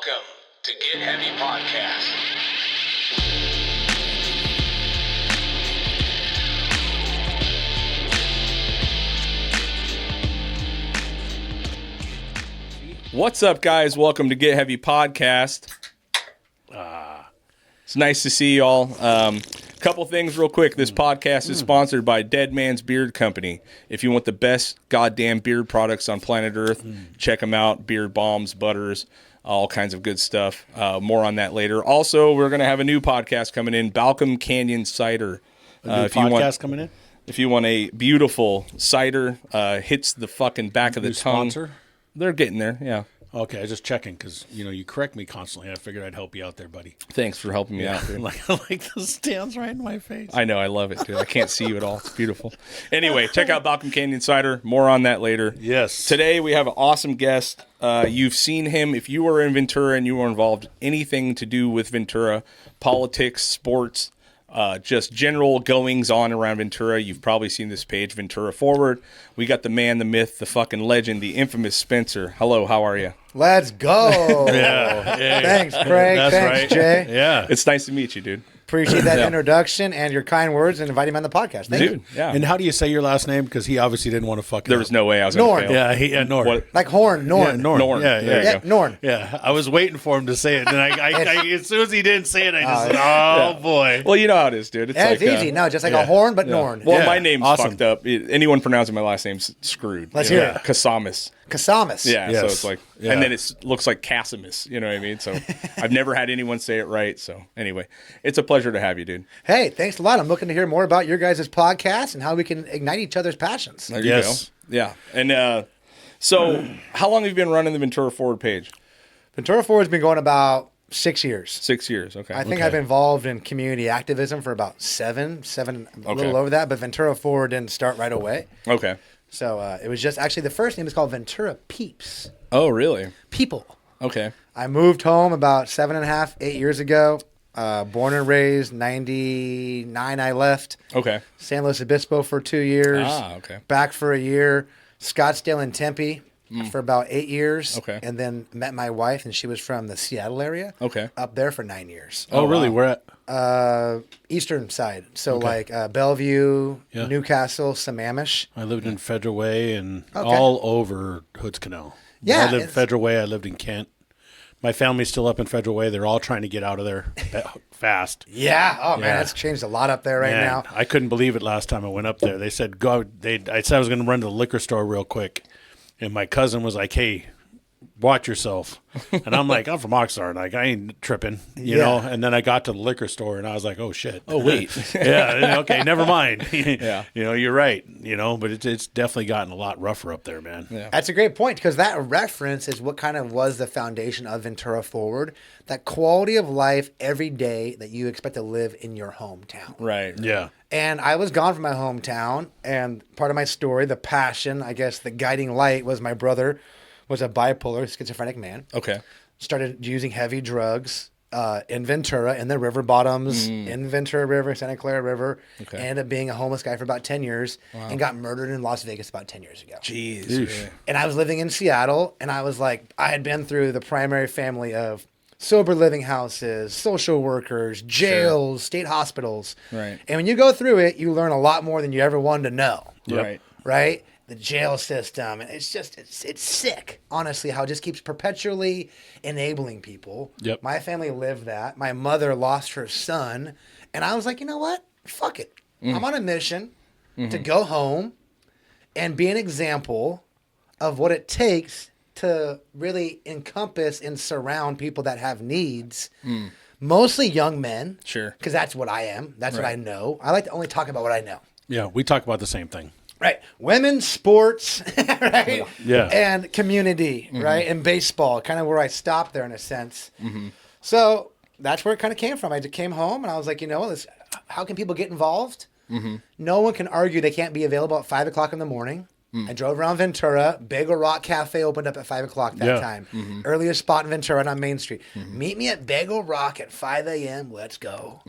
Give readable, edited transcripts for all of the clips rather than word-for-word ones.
Welcome to Get Heavy Podcast. What's up, guys? Welcome to Get Heavy Podcast. It's nice to see y'all. Couple things real quick. This podcast is sponsored by Dead Man's Beard Company. If you want the best goddamn beard products on planet Earth, check them out. Beard balms, butters, all kinds of good stuff. More on that later. Also, we're going to have a new podcast coming in, Balcom Canyon Cider. Coming in? If you want a beautiful cider, hits the fucking back of the tongue. Sponsor? They're getting there, yeah. Okay, I was just checking because you correct me constantly. I figured I'd help you out there, buddy. Thanks for helping me out, dude. like the stands right in my face. I know, I love it, dude. I can't see you at all. It's beautiful. Anyway, check out Balcom Canyon Cider. More on that later. Yes. Today we have an awesome guest. You've seen him if you were in Ventura and you were involved anything to do with Ventura, politics, sports, just general goings on around Ventura. You've probably seen this page, Ventura Forward. We got the man, the myth, the fucking legend, the infamous Spencer. Hello, how are you? Let's go. Yeah. Thanks, Craig. That's Thanks, right. Jay. Yeah. It's nice to meet you, dude. Appreciate that introduction and your kind words and inviting me on the podcast. Thank Dude, you. yeah. And how do you say your last name? Because he obviously didn't want to fuck it There up. was no way I was going to Norn. fail. Yeah, Norn. What? Like Horn, Norn. Yeah, Norn. Norn. Yeah, There you Yeah, go. Norn. Yeah, I was waiting for him to say it, and I as soon as he didn't say it, I just said, "Oh boy." Well, you know how it is, dude. It's Yeah, like, it's easy. No, just like a horn, but Norn. Well, Yeah, my name's awesome. fucked up. Anyone pronouncing my last name's screwed. Let's You hear know, it. Kasamis. Kasamis. Yeah, Yes. so it's like, Yeah. and then it looks like Cassimus, you know what I mean? So I've never had anyone say it right. So anyway, it's a pleasure to have you, dude. Hey, thanks a lot. I'm looking to hear more about your guys' podcast and how we can ignite each other's passions. There you Yes. go. Yeah. And so how long have you been running the Ventura Forward page? Ventura Forward's been going about 6 years. 6 years. Okay. I think I've been involved in community activism for about seven, a Okay. little over that, but Ventura Forward didn't start right away. Okay. So it was just, actually the first name is called Ventura Peeps. Oh, really? People. Okay. I moved home about 7.5, 8 years ago. Born and raised, 99 I left. Okay. San Luis Obispo for 2 years. Ah, okay. Back for a year. Scottsdale and Tempe for about 8 years. Okay. And then met my wife, and she was from the Seattle area. Okay. Up there for 9 years. Oh, really? wow. We're at. Eastern side. So like Bellevue, Yeah. Newcastle, Sammamish. I lived in Federal Way and Okay. all over Hoods Canal. Yeah, I lived it's- Federal Way. I lived in Kent. My family's still up in Federal Way. They're all trying to get out of there fast. Yeah. Oh, man, Yeah. that's changed a lot up there right Man, now. I couldn't believe it last time I went up there. They said go. I said I was going to run to the liquor store real quick, and my cousin was like, "Hey, watch yourself." And I'm like, "I'm from Oxnard. Like I ain't tripping, you Yeah. know." And then I got to the liquor store, and I was like, "Oh shit." Oh, wait. Yeah. Okay. Never mind. Yeah. You're right. But it's definitely gotten a lot rougher up there, man. Yeah. That's a great point, because that reference is what kind of was the foundation of Ventura Forward. That quality of life every day that you expect to live in your hometown. Right. Yeah. And I was gone from my hometown, and part of my story, the passion, I guess the guiding light, was my brother was a bipolar schizophrenic man. Okay. Started using heavy drugs in Ventura, in the river bottoms, in Ventura River, Santa Clara River. Okay. Ended up being a homeless guy for about 10 years and got murdered in Las Vegas about 10 years ago. Jeez. Oof. And I was living in Seattle, and I was like, I had been through the primary family of sober living houses, social workers, jails, state hospitals. Right. And when you go through it, you learn a lot more than you ever wanted to know. Yep. Right. Right? The jail system. And it's just, it's sick, honestly, how it just keeps perpetually enabling people. Yep. My family lived that. My mother lost her son. And I was like, you know what? Fuck it. I'm on a mission to go home and be an example of what it takes to really encompass and surround people that have needs. Mostly young men. Sure. Because that's what I am. That's what Right. I know. I like to only talk about what I know. Yeah. We talk about the same thing. Right. Women, sports, right? Yeah. And community, right? And baseball, kind of where I stopped there in a sense. So that's where it kind of came from. I just came home and I was like, how can people get involved? No one can argue they can't be available at 5 o'clock in the morning. I drove around Ventura. Bagel Rock Cafe opened up at 5 o'clock that Yeah. time. Earliest spot in Ventura on Main Street. Meet me at Bagel Rock at 5 a.m. Let's go.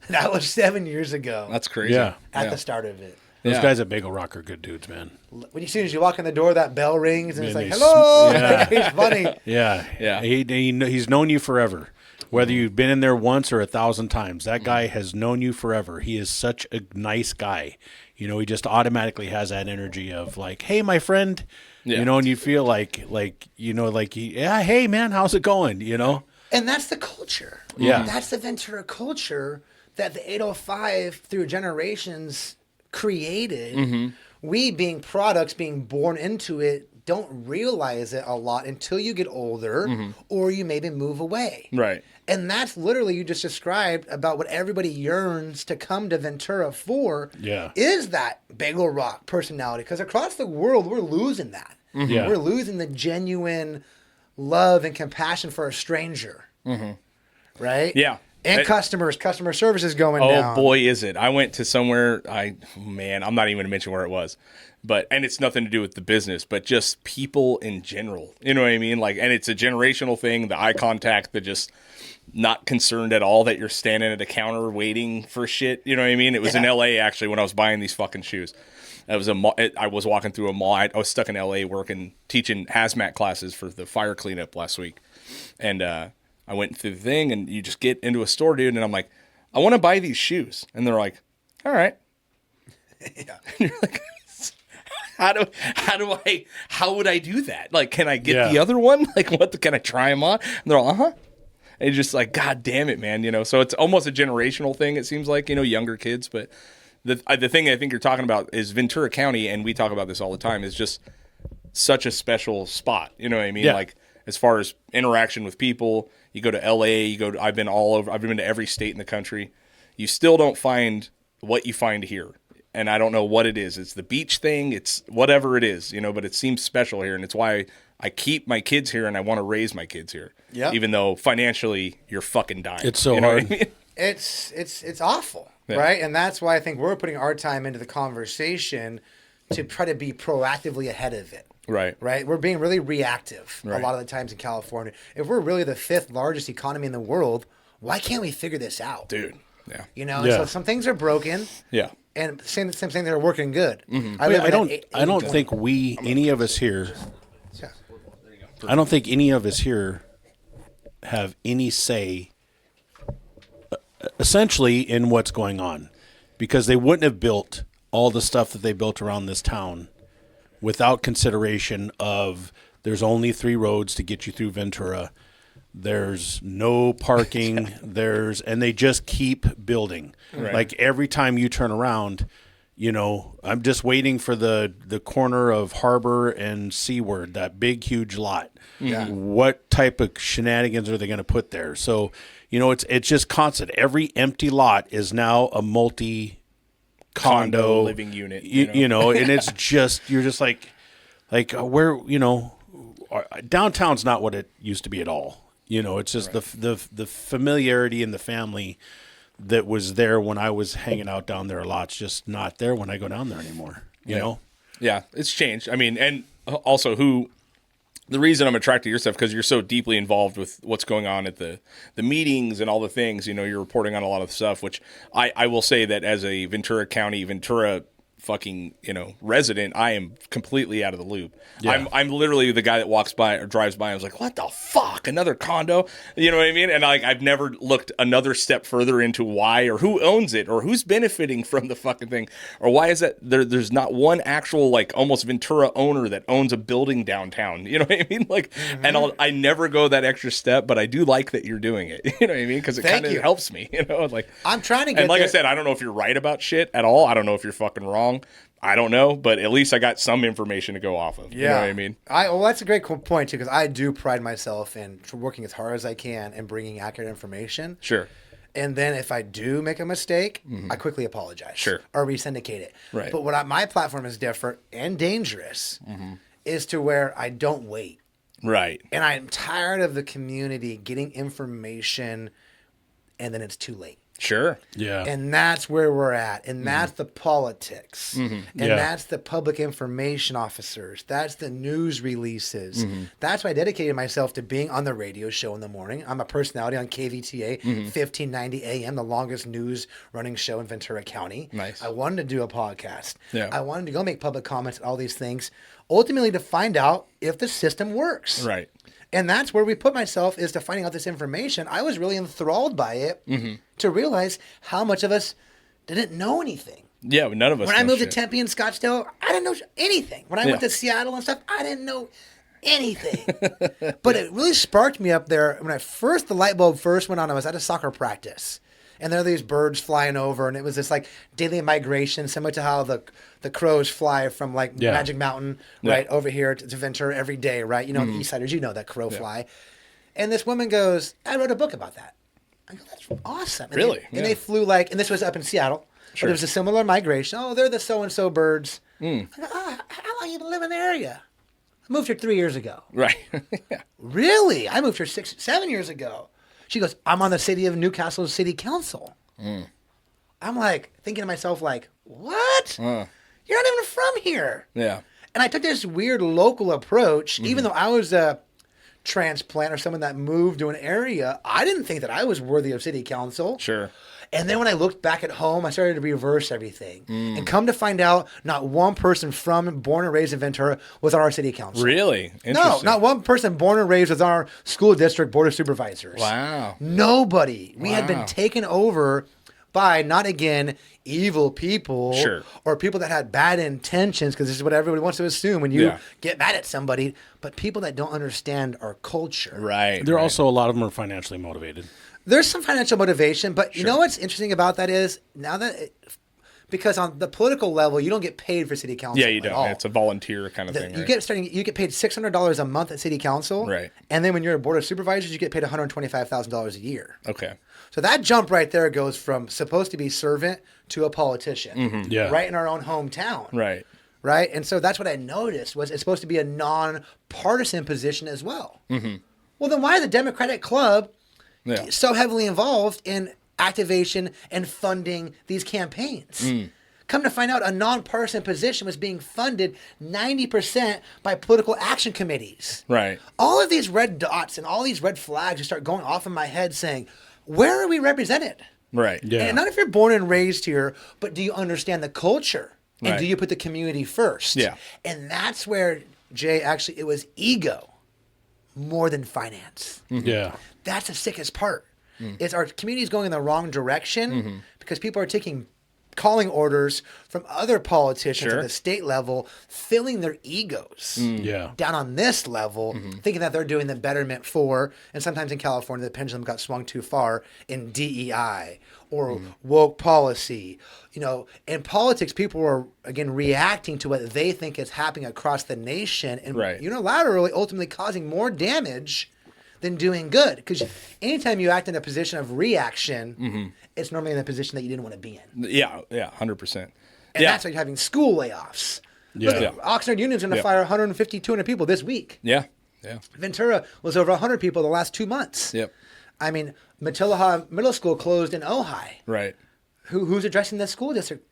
That was 7 years ago That's crazy. Yeah. at the start of it. Those Yeah. guys at Bagel Rock are good dudes, man. When as soon as you walk in the door, that bell rings and it's And like, they hello. yeah. He's funny. Yeah, Yeah. He's known you forever. Whether you've been in there once or 1,000 times, that guy has known you forever. He is such a nice guy. You know, he just automatically has that energy of like, hey, my friend. Yeah. You know, and you feel like hey, man, how's it going? You know. And that's the culture. Yeah. That's the Ventura culture that the 805 through generations created. We being products, being born into it, don't realize it a lot until you get older or you maybe move away. Right. And that's literally you just described about what everybody yearns to come to Ventura for. Yeah. Is that Bagel Rock personality? Because across the world, we're losing that. Yeah. We're losing the genuine love and compassion for a stranger. Right? Yeah. And It- customer service is going Oh down. boy, is it! I went to somewhere. I'm not even going to mention where it was, and it's nothing to do with the business, but just people in general. You know what I mean? Like, and it's a generational thing. The eye contact, the just not concerned at all that you're standing at a counter waiting for shit. You know what I mean? It was in L.A. actually when I was buying these fucking shoes. I was walking through a mall. I was stuck in L.A. teaching hazmat classes for the fire cleanup last week, and I went through the thing, and you just get into a store, dude, and I'm like, I want to buy these shoes. And they're like, all right. Yeah. And you're like, how would I do that? Like, can I get Yeah. the other one? Like, can I try them on? And they're all, uh-huh. And you're just like, God damn it, man. You know, so it's almost a generational thing, it seems like, you know, younger kids. But the thing I think you're talking about is Ventura County, and we talk about this all the time, is just such a special spot. You know what I mean? Yeah. Like, as far as interaction with people, you go to LA, I've been all over, I've been to every state in the country. You still don't find what you find here. And I don't know what it is. It's the beach thing. It's whatever it is, you know, but it seems special here. And it's why I keep my kids here and I want to raise my kids here. Yeah. Even though financially you're fucking dying. It's so you know hard. what I mean? It's awful, Yeah. right? And that's why I think we're putting our time into the conversation to try to be proactively ahead of it. Right. Right? We're being really reactive Right. a lot of the times in California. If we're really the 5th largest economy in the world, why can't we figure this out? Dude. Yeah. You know, Yeah. so some things are broken, Yeah. and same thing that are working good. I don't think any of us here. Yeah. I don't think any of us here have any say, essentially, in what's going on, because they wouldn't have built all the stuff that they built around this town without consideration of there's only 3 roads to get you through Ventura. There's no parking. And they just keep building. Right. Like every time you turn around, you know, I'm just waiting for the corner of Harbor and Seaward, that big, huge lot. Yeah. What type of shenanigans are they going to put there? So, you know, it's just constant. Every empty lot is now a condo living unit. You know, and it's just, you're just like where, you know, downtown's not what it used to be at all. You know, it's just the familiarity and the family that was there when I was hanging out down there a lot. It's just not there when I go down there anymore. You know? Yeah, it's changed. I mean, and also the reason I'm attracted to your stuff, because you're so deeply involved with what's going on at the meetings and all the things, you know, you're reporting on a lot of stuff, which I will say that as a Ventura fucking, you know, resident, I am completely out of the loop. Yeah. I'm literally the guy that walks by or drives by and I was like, what the fuck, another condo? You know what I mean? And I've never looked another step further into why or who owns it or who's benefiting from the fucking thing, or why is that there's not one actual, like, almost Ventura owner that owns a building downtown. You know what I mean? Like, and I never go that extra step, but I do like that you're doing it. You know what I mean? Because it Thank kind you. of helps me. You know, like, I'm trying to get and like I there. said, I don't know if you're right about shit at all. I don't know if you're fucking wrong. I don't know, but at least I got some information to go off of. You know what I mean? Well, that's a great point too, because I do pride myself in working as hard as I can and bringing accurate information. Sure. And then if I do make a mistake, I quickly apologize. Sure. Or re-syndicate it. Right. But my platform is different and dangerous is to where I don't wait. Right. And I'm tired of the community getting information and then it's too late. Sure. Yeah. And that's where we're at. And that's the politics. And that's the public information officers. That's the news releases. That's why I dedicated myself to being on the radio show in the morning. I'm a personality on KVTA, 1590 AM, the longest news running show in Ventura County. Nice. I wanted to do a podcast. Yeah. I wanted to go make public comments and all these things, ultimately to find out if the system works. Right. And that's where we put myself, is to finding out this information. I was really enthralled by it to realize how much of us didn't know anything. Yeah, none of us. When I know moved shit. to Tempe and Scottsdale, I didn't know anything. When I went to Seattle and stuff, I didn't know anything. But it really sparked me up there. When the light bulb first went on, I was at a soccer practice. And there are these birds flying over, and it was this like daily migration, similar to how the crows fly from like Magic Mountain right over here to Ventura every day, right? You know, the East Siders, you know that crow fly. And this woman goes, I wrote a book about that. I go, that's awesome. And Really? and they flew like, and this was up in Seattle, but it was a similar migration. Oh, they're the so-and-so birds. I go, how long you been living in the area? I moved here 3 years ago. Right. Yeah. Really? I moved here 7 years ago. She goes, I'm on the city of Newcastle City Council. I'm like thinking to myself, like, what? You're not even from here. Yeah. And I took this weird local approach, even though I was a transplant or someone that moved to an area. I didn't think that I was worthy of city council. Sure. And then when I looked back at home, I started to reverse everything. And come to find out, not one person born and raised in Ventura was on our city council. Really? No, Interesting. not one person born and raised was on our school district board of supervisors. Wow. Nobody. We had Wow. been taken over by, not again, evil people Sure. or people that had bad intentions, because this is what everybody wants to assume when you Yeah. get mad at somebody, but people that don't understand our culture. Right. There are right. also a lot of them are financially motivated. There's some financial motivation, but you know what's interesting about that is now that because on the political level, you don't get paid for city council. Yeah, you at don't. all. It's a volunteer kind of thing. You Right? you get paid $600 a month at city council, Right. And then when you're a board of supervisors, you get paid $125,000 a year. Okay. So that jump right there goes from supposed to be servant to a politician, Yeah. right in our own hometown, Right. right? And so that's what I noticed was it's supposed to be a non-partisan position as well. Well, then why is the Democratic Club Yeah. so heavily involved in activation and funding these campaigns? Come to find out, a nonpartisan position was being funded 90% by political action committees. Right. All of these red dots and all these red flags just start going off in my head saying, where are we represented? Right. Yeah. And not if you're born and raised here, but do you understand the culture? And Right. do you put the community first? Yeah. And that's where, Jay, actually, it was ego more than finance. Yeah. That's the sickest part. Is our community is going in the wrong direction because people are taking calling orders from other politicians Sure. at the state level, filling their egos Yeah. down on this level, thinking that they're doing the betterment for, and sometimes in California, the pendulum got swung too far in DEI or woke policy. You know, in politics, people are, again, reacting to what they think is happening across the nation and Right. unilaterally ultimately causing more damage than doing good. Because anytime you act in a position of reaction, it's normally in a position that you didn't want to be in. Yeah. Yeah. 100%. And Yeah. that's why you're having school layoffs. Yeah. Look, Yeah. Oxnard Union's going to Yeah. fire 150, 200 people this week. Yeah. Yeah. Ventura was over 100 people the last 2 months. Yep. I mean, Matilaha Middle School closed in Ojai. Right. Who's addressing the school district?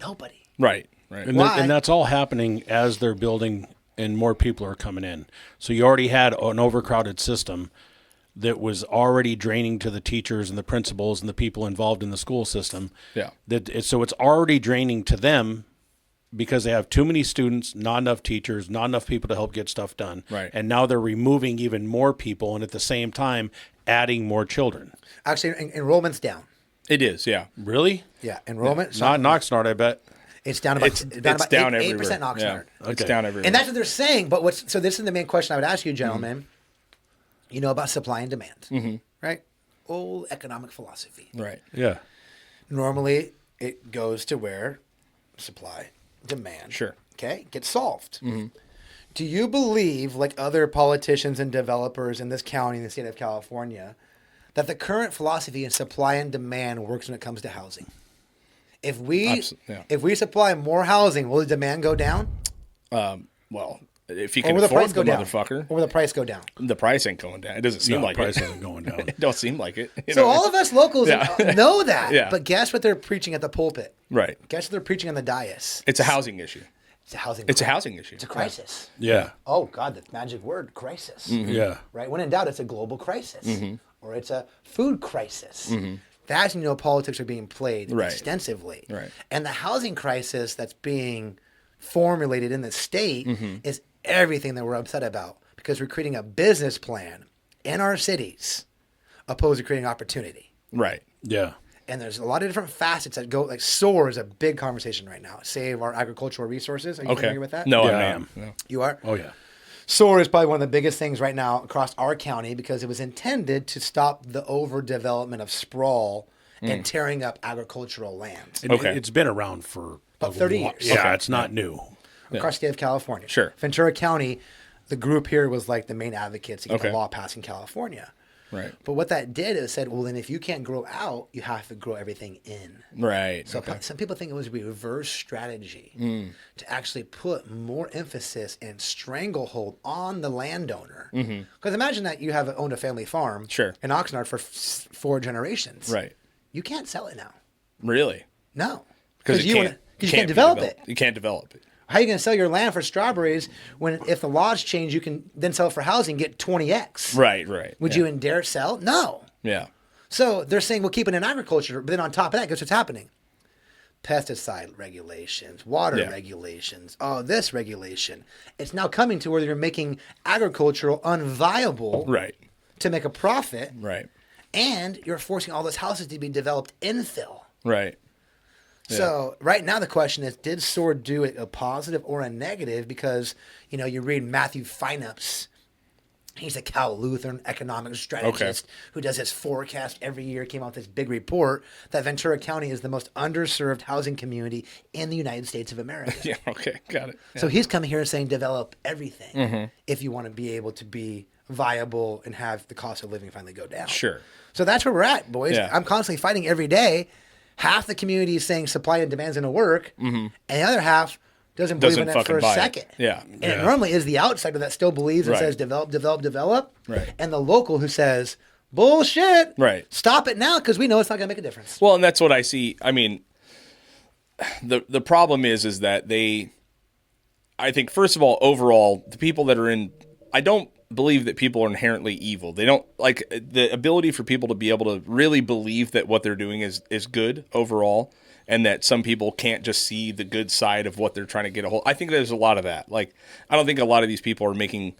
Nobody. Right. Right. And, Why? and that's all happening as they're building and more people are coming in. So you already had an overcrowded system that was already draining to the teachers and the principals and the people involved in the school system. Yeah. So it's already draining to them because they have too many students, not enough teachers, not enough people to help get stuff done. Right. And now they're removing even more people and at the same time adding more children. Actually, enrollment's down. It is. Yeah. Really? Yeah, enrollment. Not in Oxnard, I bet. It's down about It's down everywhere. 8% in Oxnard. Yeah. It's Okay. down everywhere. And that's what they're saying. But so this is the main question I would ask you, gentlemen. You know about supply and demand, right? Old economic philosophy. right. Yeah. Normally, it goes to where supply, demand, Sure. okay, gets solved. Do you believe, like other politicians and developers in this county, in the state of California, that the current philosophy in supply and demand works when it comes to housing? If we Yeah. if we supply more housing, will the demand go down? Well, if you Or can will the afford price go the down? motherfucker, Or will the price go down? the price ain't going down. It doesn't seem No, like price it. isn't going down. It don't seem like it. You So know? all of us locals Yeah. know that. Yeah. But guess what they're preaching at the pulpit? Right. Guess what they're preaching on the dais? It's a housing issue. It's a housing. It's a housing issue. It's a crisis. Yeah. Oh God, the magic word, crisis. Yeah. Right? When in doubt, it's a global crisis, Mm-hmm. or it's a food crisis. That's when you know politics are being played Right. extensively. Right. And the housing crisis that's being formulated in the state Mm-hmm. is everything that we're upset about, because we're creating a business plan in our cities opposed to creating opportunity. Right. Yeah. And there's a lot of different facets that go, like SOAR is a big conversation right now. Save our agricultural resources. Are you Okay. familiar with that? No, Yeah, I I am. am. No. You are? Oh yeah. SOAR is probably one of the biggest things right now across our county, because it was intended to stop the overdevelopment of sprawl and tearing up agricultural lands And Okay. It's been around for About 30 lot- years. Yeah, Okay. it's not new. across the state of California. Sure. Ventura County, the group here was like the main advocates to get Okay. the law passed in California. Right. But what that did is said, well, then if you can't grow out, you have to grow everything in. Right. So Okay. some people think it was a reverse strategy to actually put more emphasis and stranglehold on the landowner. Because imagine that you have owned a family farm Sure. in Oxnard for 4 generations. Right. You can't sell it now. Really? No. Because you you can't develop be it. developed. You can't develop it. How are you going to sell your land for strawberries when, if the laws change, you can then sell it for housing, get 20x? Right. Right. Would yeah. you dare sell? No. Yeah. So they're saying we'll keep it in agriculture, but then on top of that, guess what's happening? Pesticide regulations, water Yeah. regulations, this regulation. It's now coming to where you're making agricultural unviable Right. to make a profit, Right. and you're forcing all those houses to be developed infill. Right. So right now the question is, did SOAR do it a positive or a negative? Because, you read Matthew Feinup's, he's a Cal Lutheran economic strategist who does his forecast every year, came out with this big report that Ventura County is the most underserved housing community in the United States of America. Yeah. Okay. Got it. Yeah. So he's coming here and saying develop everything if you want to be able to be viable and have the cost of living finally go down. Sure. So that's where we're at, boys. Yeah. I'm constantly fighting every day. Half the community is saying supply and demand's going to work, and the other half doesn't believe in it fucking for a buy it. second. Yeah. And it normally is the outsider that still believes and Right. says develop, develop, develop, Right. and the local who says bullshit. Right. Stop it now because we know it's not going to make a difference. Well, and that's what I see. I mean, the problem is that I think, first of all, overall, the people that are in, I don't believe that people are inherently evil. They don't, like, the ability for people to be able to really believe that what they're doing is good overall, and that some people can't just see the good side of what they're trying to get a hold. I think there's a lot of that. Like, I don't think a lot of these people are making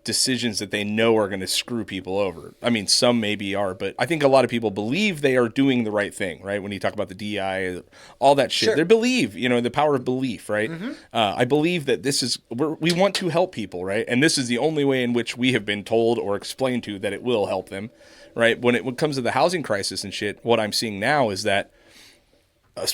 decisions that they know are going to screw people over. I mean, some maybe are, but I think a lot of people believe they are doing the right thing, right? When you talk about the DI, all that shit, Sure. they believe, the power of belief, right? I believe that we want to help people, right? And this is the only way in which we have been told or explained to that it will help them, right? When it comes to the housing crisis and shit, what I'm seeing now is that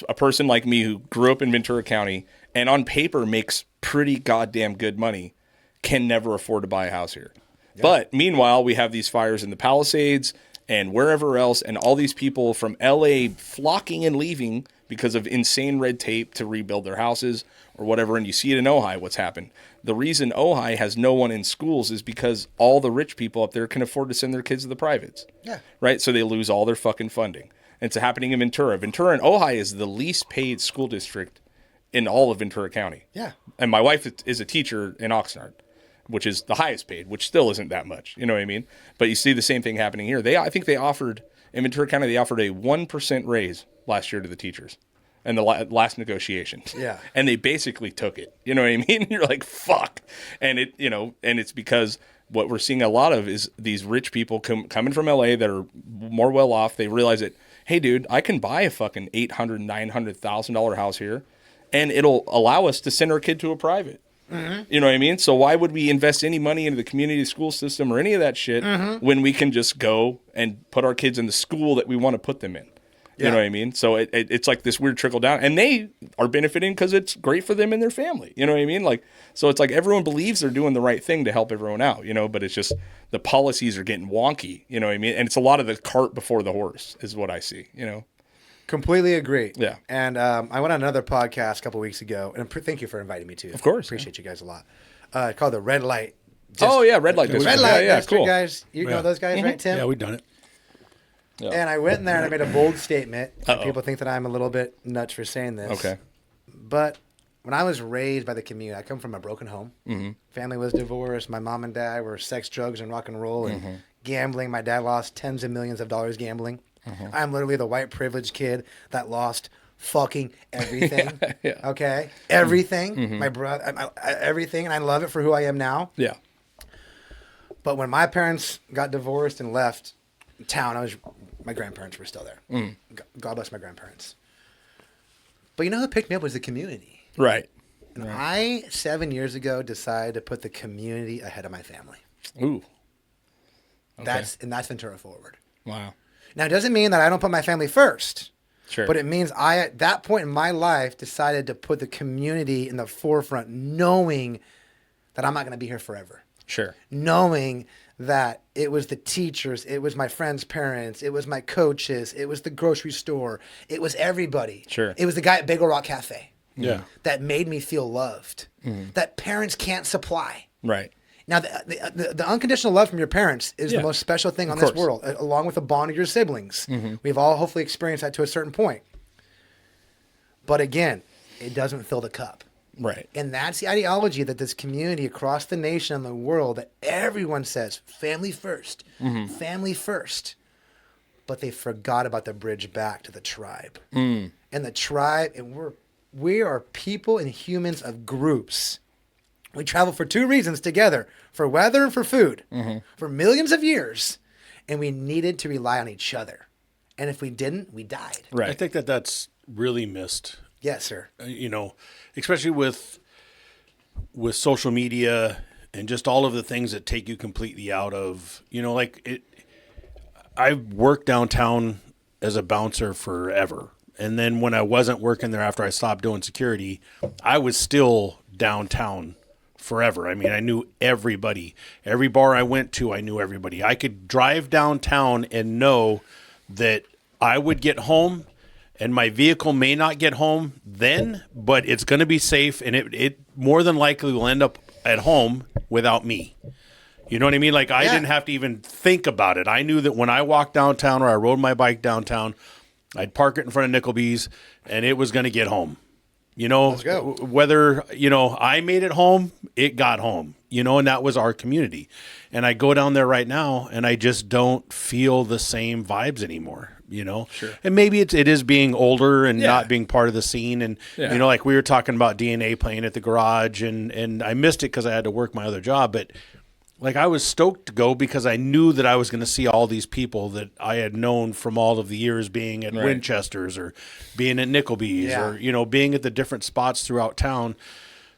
a person like me who grew up in Ventura County and on paper makes pretty goddamn good money can never afford to buy a house here. Yeah. But meanwhile, we have these fires in the Palisades and wherever else, and all these people from LA flocking and leaving because of insane red tape to rebuild their houses or whatever. And you see it in Ojai, what's happened. The reason Ojai has no one in schools is because all the rich people up there can afford to send their kids to the privates. Yeah. Right? So they lose all their fucking funding. And it's happening in Ventura. Ventura and Ojai is the least paid school district in all of Ventura County. Yeah. And my wife is a teacher in Oxnard, which is the highest paid, which still isn't that much. You know what I mean? But you see the same thing happening here. I think they offered, in Ventura County, they offered a 1% raise last year to the teachers in the last negotiation. Yeah. And they basically took it. You know what I mean? You're like, fuck. And and it's because what we're seeing a lot of is these rich people coming from LA that are more well off. They realize that, hey, dude, I can buy a fucking $800,000, $900,000 house here, and it'll allow us to send our kid to a private. Mm-hmm. You know what I mean? So why would we invest any money into the community school system or any of that shit when we can just go and put our kids in the school that we want to put them in? You know what I mean? So it's like this weird trickle down, and they are benefiting because it's great for them and their family. You know what I mean? Like, so it's like everyone believes they're doing the right thing to help everyone out, but it's just the policies are getting wonky. You know what I mean? And it's a lot of the cart before the horse is what I see. Completely agree. Yeah. And I went on another podcast a couple weeks ago, and thank you for inviting me to. Of course. Appreciate you guys a lot. called the red light. Oh yeah, red light district. Red light yeah, district cool. guys. You know those guys, right, Tim? Yeah, we've done it. Yeah. And I went in there and I made a bold statement. And people think that I'm a little bit nuts for saying this. Okay. But when I was raised by the community, I come from a broken home. Family was divorced. My mom and dad were sex, drugs, and rock and roll and gambling. My dad lost tens of millions of dollars gambling. I'm literally the white privileged kid that lost fucking everything. Okay? Everything. My brother, everything. And I love it for who I am now. Yeah. But when my parents got divorced and left town, my grandparents were still there. God bless my grandparents. But you know who picked me up was the community. Right. And I, 7 years ago, decided to put the community ahead of my family. Ooh. Okay. That's Ventura Forward. Wow. Now, it doesn't mean that I don't put my family first. Sure. But it means I, at that point in my life, decided to put the community in the forefront, knowing that I'm not going to be here forever. Sure. Knowing that it was the teachers, it was my friends' parents, it was my coaches, it was the grocery store, it was everybody. Sure. It was the guy at Bagel Rock Cafe. Yeah. That made me feel loved. That parents can't supply. Right. Now, the unconditional love from your parents is the most special thing on this world, along with the bond of your siblings. We've all hopefully experienced that to a certain point. But again, it doesn't fill the cup. Right. And that's the ideology that this community across the nation and the world, that everyone says, family first, family first. But they forgot about the bridge back to the tribe. And the tribe, and we are people and humans of groups. We travel for two reasons together, for weather and for food, for millions of years. And we needed to rely on each other. And if we didn't, we died. Right. I think that's really missed. Yes, sir. You know, especially with social media and just all of the things that take you completely out of, you know, like it. I worked downtown as a bouncer forever. And then when I wasn't working there after I stopped doing security, I was still downtown forever. I mean, I knew everybody. Every bar I went to, I knew everybody. I could drive downtown and know that I would get home and my vehicle may not get home then, but it's going to be safe, and it more than likely will end up at home without me. You know what I mean? Like, I didn't have to even think about it. I knew that when I walked downtown or I rode my bike downtown, I'd park it in front of Nickleby's, and it was going to get home. You know, Let's go. Whether, you know, I made it home, it got home, you know, and that was our community. And I go down there right now, and I just don't feel the same vibes anymore, you know? Sure. And maybe it is being older and not being part of the scene. And, Yeah. you know, like we were talking about DNA playing at the garage, and I missed it because I had to work my other job. But, like, I was stoked to go because I knew that I was going to see all these people that I had known from all of the years being at Winchester's or being at Nickleby's or, you know, being at the different spots throughout town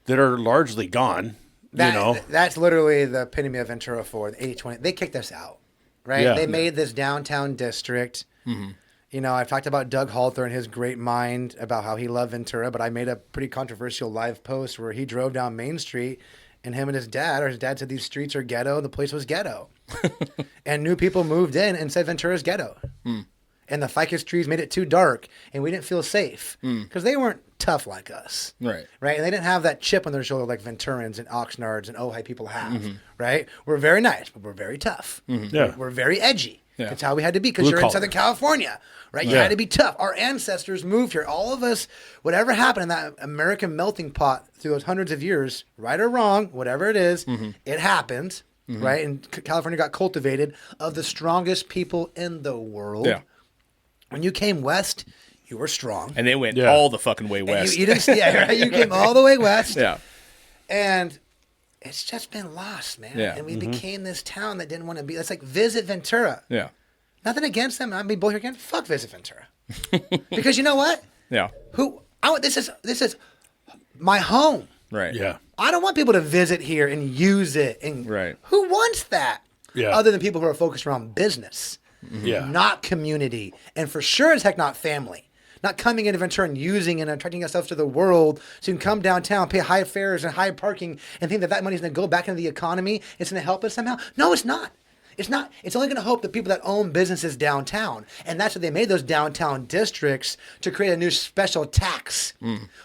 that are largely gone, you know. That's literally the epitome of Ventura Forward, the 80-20. They kicked us out, right? Yeah. They made this downtown district. You know, I've talked about Doug Halter and his great mind about how he loved Ventura, but I made a pretty controversial live post where he drove down Main Street and him and his dad said these streets are ghetto. The place was ghetto. And new people moved in and said Ventura's ghetto. And the ficus trees made it too dark, and we didn't feel safe because they weren't tough like us. Right. Right? And they didn't have that chip on their shoulder like Venturans and Oxnards and Ojai people have. Right? We're very nice, but we're very tough. Yeah. We're very edgy. Yeah. That's how we had to be because Blue you're collar. in Southern California. Right? You had to be tough. Our ancestors moved here. All of us, whatever happened in that American melting pot through those hundreds of years, right or wrong, whatever it is, it happened. Right? And California got cultivated of the strongest people in the world. Yeah. When you came west, you were strong. And they went all the fucking way west. You didn't, right? You came all the way west. Yeah. And it's just been lost, man. Yeah. And we became this town that didn't want to be. It's like Visit Ventura. Yeah. Nothing against them. I mean, both here again. Fuck Visit Ventura. Because you know what? Yeah. This is my home. Right. Yeah. I don't want people to visit here and use it. And Right. who wants that? Yeah. Other than people who are focused around business. Yeah. Not community. And for sure as heck not family. Not coming into Ventura and using and attracting yourself to the world so you can come downtown, pay high fares and high parking and think that money is going to go back into the economy. It's going to help us somehow. No, it's not. It's not. It's only going to help the people that own businesses downtown, and that's what they made those downtown districts to create a new special tax.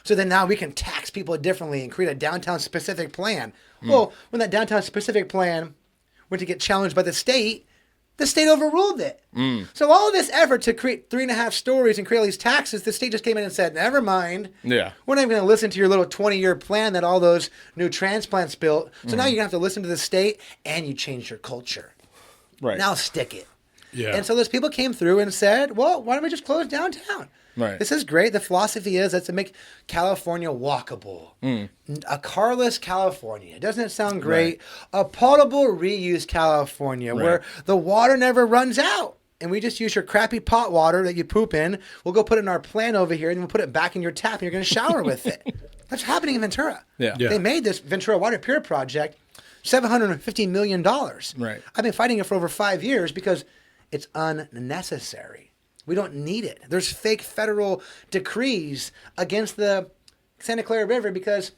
So then now we can tax people differently and create a downtown specific plan. Well, when that downtown specific plan went to get challenged by the state overruled it. So all of this effort to create 3.5 stories and create all these taxes, the state just came in and said, never mind. Yeah. We're not even going to listen to your little 20-year plan that all those new transplants built. So now you're going to have to listen to the state and you change your culture. Right. Now stick it. Yeah. And so those people came through and said, well, why don't we just close downtown? Right. This is great. The philosophy is that's to make California walkable. A carless California. Doesn't it sound great? A potable reuse California where the water never runs out. And we just use your crappy pot water that you poop in. We'll go put it in our plant over here and we'll put it back in your tap and you're going to shower with it. That's happening in Ventura. Yeah. They made this Ventura Water Pure project $750 million. Right. I've been fighting it for over 5 years because it's unnecessary. We don't need it. There's fake federal decrees against the Santa Clara River because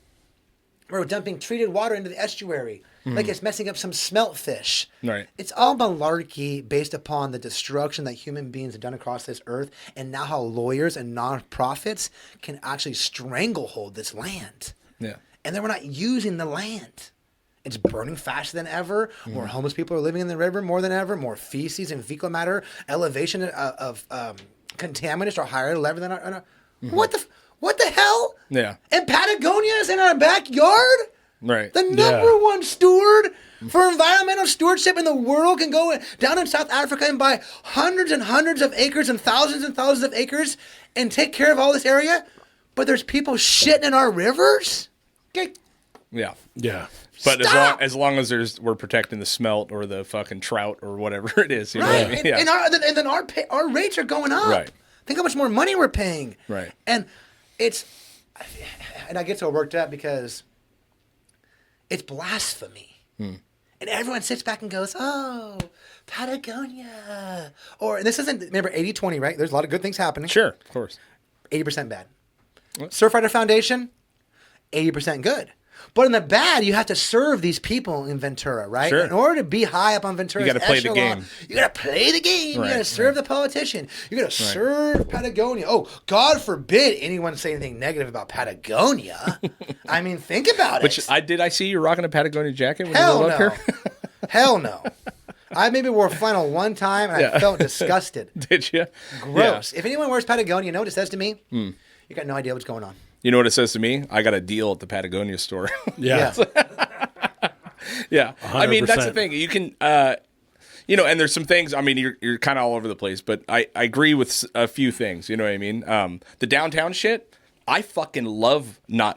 we're dumping treated water into the estuary. Like it's messing up some smelt fish. Right. It's all malarkey based upon the destruction that human beings have done across this earth and now how lawyers and nonprofits can actually stranglehold this land. Yeah. And then we're not using the land. It's burning faster than ever. More homeless people are living in the river more than ever. More feces and fecal matter. Elevation of contaminants are higher level than our. What the hell? Yeah. And Patagonia is in our backyard? Right. The number one steward for environmental stewardship in the world can go down in South Africa and buy hundreds and hundreds of acres and thousands of acres and take care of all this area. But there's people shitting in our rivers? Okay. Yeah. Yeah. But Stop! as long as we're protecting the smelt or the fucking trout or whatever it is, you know Right. what I mean? And then our rates are going up. Right. Think how much more money we're paying. Right. And I get so worked up because it's blasphemy. And everyone sits back and goes, oh, Patagonia. And this isn't, remember 80-20, right? There's a lot of good things happening. Sure, of course. 80% bad. Surfrider Foundation, 80% good. But in the bad, you have to serve these people in Ventura, right? Sure. In order to be high up on Ventura, You gotta play the game. You got to play the game. Right, You got to serve the politician. You got to serve Patagonia. Oh, God forbid anyone say anything negative about Patagonia. I mean, think about it. Did I see you rocking a Patagonia jacket when you Hell were up no. here? Hell no. I maybe wore flannel one time and I felt disgusted. Did you? Gross. If anyone wears Patagonia, you know what it says to me? You got no idea what's going on. You know what it says to me? I got a deal at the Patagonia store. Yeah. Yeah. I mean, that's the 100%. thing. You can, and there's some things, I mean, you're kind of all over the place, but I agree with a few things. You know what I mean? The downtown shit, I fucking love no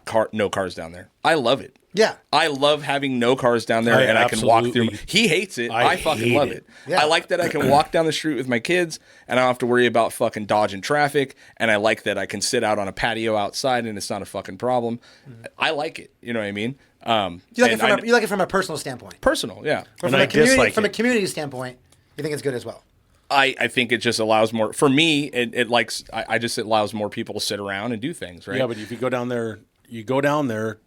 cars down there. I love it. Yeah. I love having no cars down there and I can walk through. absolutely- He hates it. I fucking hate love it. it. Yeah. I like that I can walk down the street with my kids and I don't have to worry about fucking dodging traffic. And I like that I can sit out on a patio outside and it's not a fucking problem. I like it. You know what I mean? You like it from a personal standpoint. Personal, yeah. Or And from I a community, dislike from a it. community standpoint, you think it's good as well. I think it just allows more. For me, it allows more people to sit around and do things, right? Yeah, but if you go down there,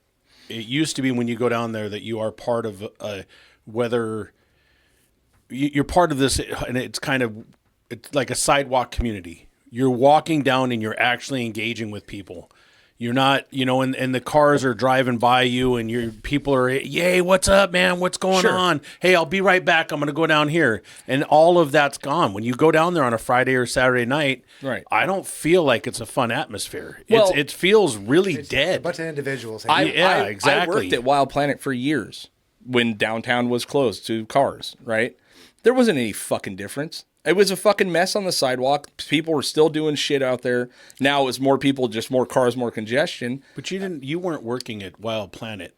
it used to be when you go down there that you are part of whether you're part of this, and it's like a sidewalk community. You're walking down and you're actually engaging with people. You're not, and the cars are driving by you and your people are, yay, what's up, man? What's going Sure. on? Hey, I'll be right back. I'm going to go down here. And all of that's gone. When you go down there on a Friday or Saturday night, Right. I don't feel like it's a fun atmosphere. Well- it feels really A dead. bunch of individuals. Yeah, I exactly. worked at Wild Planet for years when downtown was closed to cars, right? There wasn't any fucking difference. It was a fucking mess on the sidewalk. People were still doing shit out there. Now it was more people, just more cars, more congestion. But you weren't working at Wild Planet.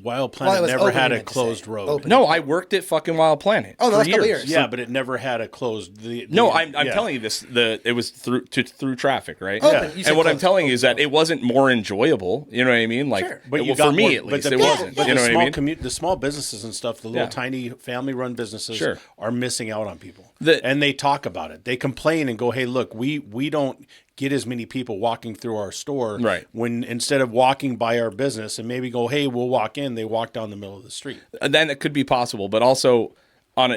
Wild it Planet was never open, had you a meant to closed say. road. Open. No, I worked at fucking Wild Planet. Oh, the for last couple years. Yeah, but it never had a closed. No, I'm telling you this. It was through traffic, right? Open. You said And what I'm closed. telling you is that it wasn't more enjoyable. You know what I mean? Like, Sure. But for me at but least, the, it wasn't. But You know the what I small mean? the small businesses and stuff, the little Yeah. tiny family-run businesses, Sure. are missing out on people. And they talk about it. They complain and go, "Hey, look, we don't get as many people walking through our store. Right. When instead of walking by our business and maybe go, hey, we'll walk in, they walk down the middle of the street." And then it could be possible, but also on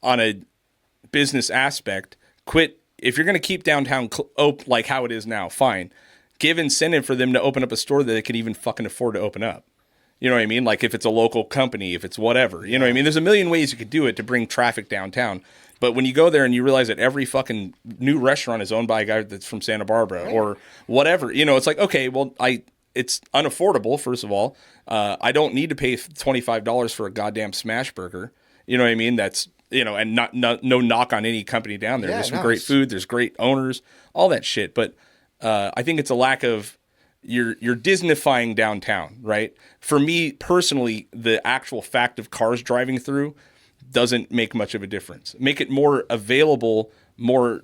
on a business aspect, quit. If you're going to keep downtown like how it is now, fine. Give incentive for them to open up a store that they can even fucking afford to open up. You know what I mean? Like if it's a local company, if it's whatever, you know what I mean? There's a million ways you could do it to bring traffic downtown. But when you go there and you realize that every fucking new restaurant is owned by a guy that's from Santa Barbara or whatever, you know, it's like, okay, well, it's unaffordable, first of all. I don't need to pay $25 for a goddamn smash burger. You know what I mean? That's, you know, and no knock on any company down there. There's some great food. There's great owners, all that shit. But I think it's a lack of, you're Disneyfying downtown, right? For me personally, the actual fact of cars driving through doesn't make much of a difference. Make it more available, more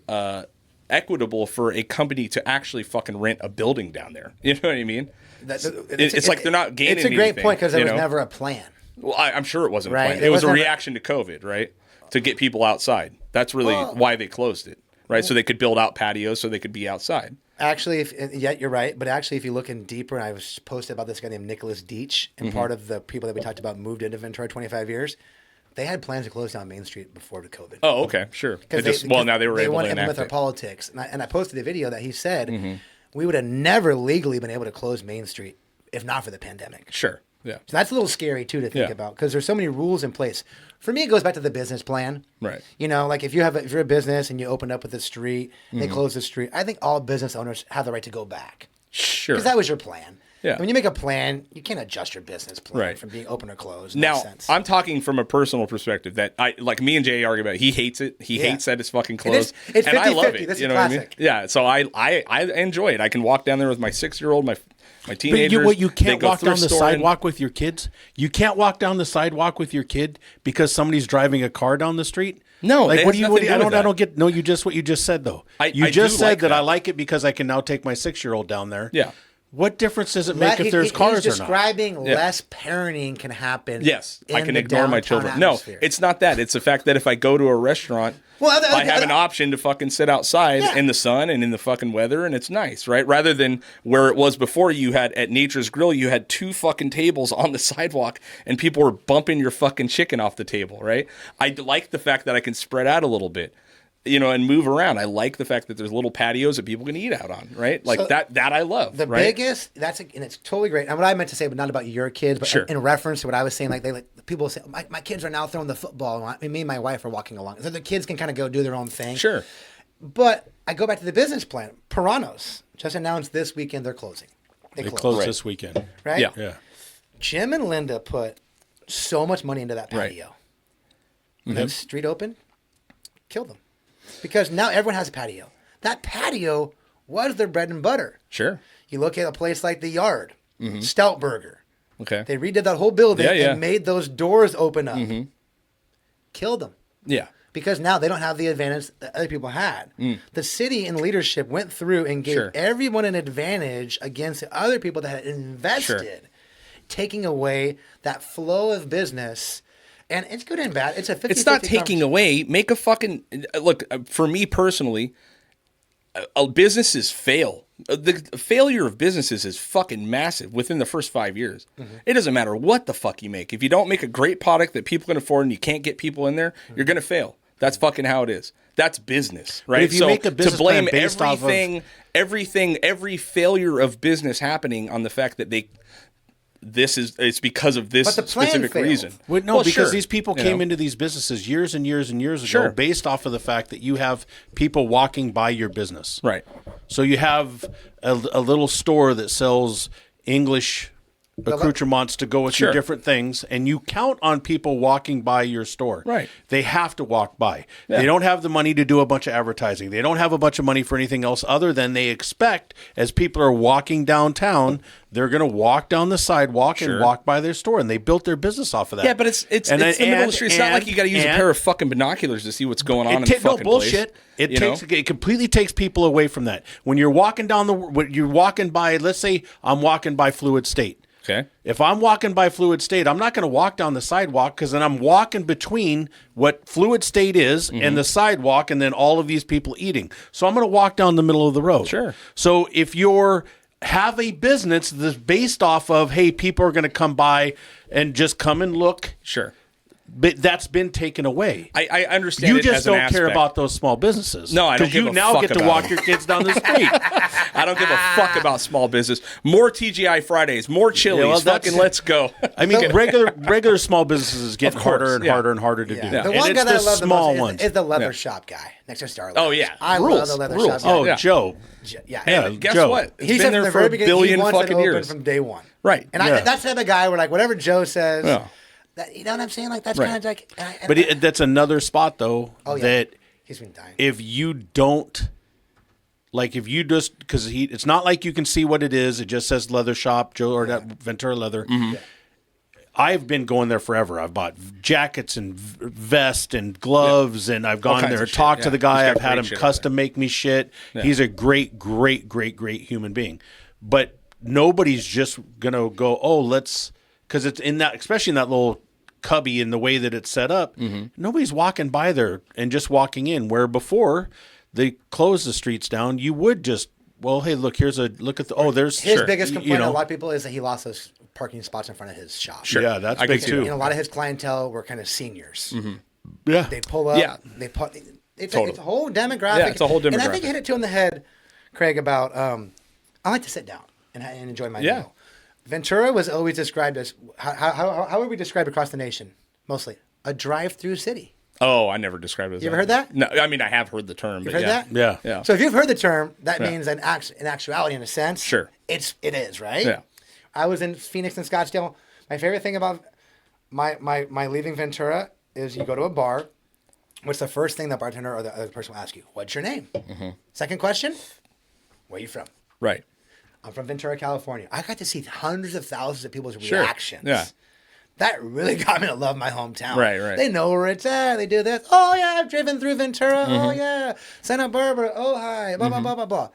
equitable for a company to actually fucking rent a building down there. You know what I mean? It's like they're not gaining anything. It's a great point because there was never a plan. Well, I'm sure it wasn't a plan. It was a reaction to COVID, right? To get people outside. That's really why they closed it, right? So they could build out patios so they could be outside. Actually, you're right. But actually, if you look in deeper, and I was posted about this guy named Nicholas Deitch, and part of the people that we talked about moved into Ventura 25 years, they had plans to close down Main Street before the COVID. Oh, okay, sure. Now they were able to implement their politics. And I posted a video that he said, we would have never legally been able to close Main Street if not for the pandemic. Sure. Yeah. So that's a little scary too to think about because there's so many rules in place. For me, it goes back to the business plan. Right. You know, like if you're a business and you open up with a street, and they close the street, I think all business owners have the right to go back. Sure. Because that was your plan. Yeah. When you make a plan, you can't adjust your business plan from being open or closed. Now, I'm talking from a personal perspective that like me and Jay argue about it. He hates it. He hates that it's fucking closed. It's 50-50. And I love it. This you is know classic. what I mean? Yeah. So I enjoy it. I can walk down there with my 6-year-old, my teenagers. But you can't walk down the sidewalk with your kids. You can't walk down the sidewalk with your kid because somebody's driving a car down the street. No, like what do you? I don't get. No, you just what you just said though. You just said that I like it because I can now take my 6-year-old down there. Yeah. What difference does it make if there's cars or not? He's describing less parenting can happen. Yes, I can ignore my children. Atmosphere. No, it's not that. It's the fact that if I go to a restaurant, I have an option to fucking sit outside in the sun and in the fucking weather, and it's nice, right? Rather than where it was before, you had at Nature's Grill, you had 2 fucking tables on the sidewalk, and people were bumping your fucking chicken off the table, right? I like the fact that I can spread out a little bit. You know, and move around. I like the fact that there's little patios that people can eat out on, right? Like so that I love. The biggest, and it's totally great. And what I meant to say, but not about your kids, but in reference to what I was saying, people say, my kids are now throwing the football. Me and my wife are walking along. So the kids can kind of go do their own thing. Sure. But I go back to the business plan. Piranos just announced this weekend they're closing. They closed this weekend. Right? Yeah. Jim and Linda put so much money into that patio. Right. That street open, killed them. Because now everyone has a patio. That patio was their bread and butter. Sure. You look at a place like The Yard, Stoutburger. Okay. They redid that whole building and made those doors open up. Killed them. Yeah. Because now they don't have the advantage that other people had. The city and leadership went through and gave everyone an advantage against the other people that had invested, taking away that flow of business. And it's good and bad. It's a 50-50 It's not taking away. Make a fucking look. For me personally, businesses fail. The failure of businesses is fucking massive within the first 5 years. It doesn't matter what the fuck you make. If you don't make a great product that people can afford and you can't get people in there, you're gonna fail. That's fucking how it is. That's business, right? But if you make a business to blame plan based every failure of business happening on the fact that it's because of this specific reason. Because these people came into these businesses years and years and years ago based off of the fact that you have people walking by your business. Right. So you have a little store that sells English accoutrements to go with your different things, and you count on people walking by your store. Right. They have to walk by. Yeah. They don't have the money to do a bunch of advertising. They don't have a bunch of money for anything else other than they expect as people are walking downtown, they're going to walk down the sidewalk and walk by their store, and they built their business off of that. Yeah, but it's the middle of the street. It's not like you got to use a pair of fucking binoculars to see what's going on in the fucking bullshit. place. It completely takes people away from that. When you're walking by, let's say I'm walking by Fluid State. Okay. If I'm walking by Fluid State, I'm not going to walk down the sidewalk because then I'm walking between what Fluid State is and the sidewalk and then all of these people eating. So I'm going to walk down the middle of the road. Sure. So if you're have a business that's based off of, hey, people are going to come by and just come and look. Sure. But that's been taken away. I understand. You it just as an don't care aspect. about those small businesses. No, I don't give you a now fuck get to about walk them. your kids down the street. I don't give a fuck about small business. More TGI Fridays, more Chili's. well, that's- fucking let's go. I mean, regular small businesses get Of course, harder and yeah. harder and harder to do. The And one guy it's that I the love the small most ones. is the leather shop guy next to Starlight. Oh, yeah. I Rules. love the leather Rules. shop guy. Oh, Yeah. Joe. Yeah. And guess Joe. what? It's He been said there from the for very a beginning, billion he wants fucking it open years. from day one. Right. And Yeah. that's the type of guy where, like, whatever Joe says, Yeah. that, you know what I'm saying? Like, that's Right. kind of like... But that's another spot, though, that he's been dying. if you don't, like, if you just, because it's not like you can see what it is. It just says leather shop, Joe, or that Ventura leather. Mm-hmm. Yeah. I've been going there forever. I've bought jackets and vests and gloves, and I've gone kinds there of and shit, talked yeah. to the guy. He's got I've had great him shit out custom make me shit. Yeah. He's a great, great, great, great human being. But nobody's just gonna go, oh, let's, because it's in that, especially in that little cubby in the way that it's set up. Mm-hmm. Nobody's walking by there and just walking in. Where before they closed the streets down, you would just, well, hey, look, here's a look at the, oh, there's His biggest you complaint know. to a lot of people is that he lost those parking spots in front of his shop. Sure. Yeah, that's I can big see too. that. And a lot of his clientele were kind of seniors. Yeah, They pull up. Yeah. They put. It's Totally. a whole demographic. Yeah, it's a whole And I demographic. think you hit it too on the head, Craig. About I like to sit down and enjoy my Yeah. meal. Ventura was always described as how are we described across the nation? Mostly a drive-through city. Oh, I never described it as You ever heard that? No, I mean, I have heard the term. You've but heard yeah. that? yeah, Yeah. So if you've heard the term, that means in actuality, in a sense, Sure. it is, right? Yeah. I was in Phoenix and Scottsdale. My favorite thing about my leaving Ventura is you go to a bar. What's the first thing the bartender or the other person will ask you? What's your name? Mm-hmm. Second question, where are you from? Right. I'm from Ventura, California. I got to see hundreds of thousands of people's Sure. reactions. Yeah. That really got me to love my hometown. Right, right. They know where it's at. They do this. Oh, yeah, I've driven through Ventura. Mm-hmm. Oh, yeah. Santa Barbara. Oh, hi. Blah, blah, blah, blah, blah.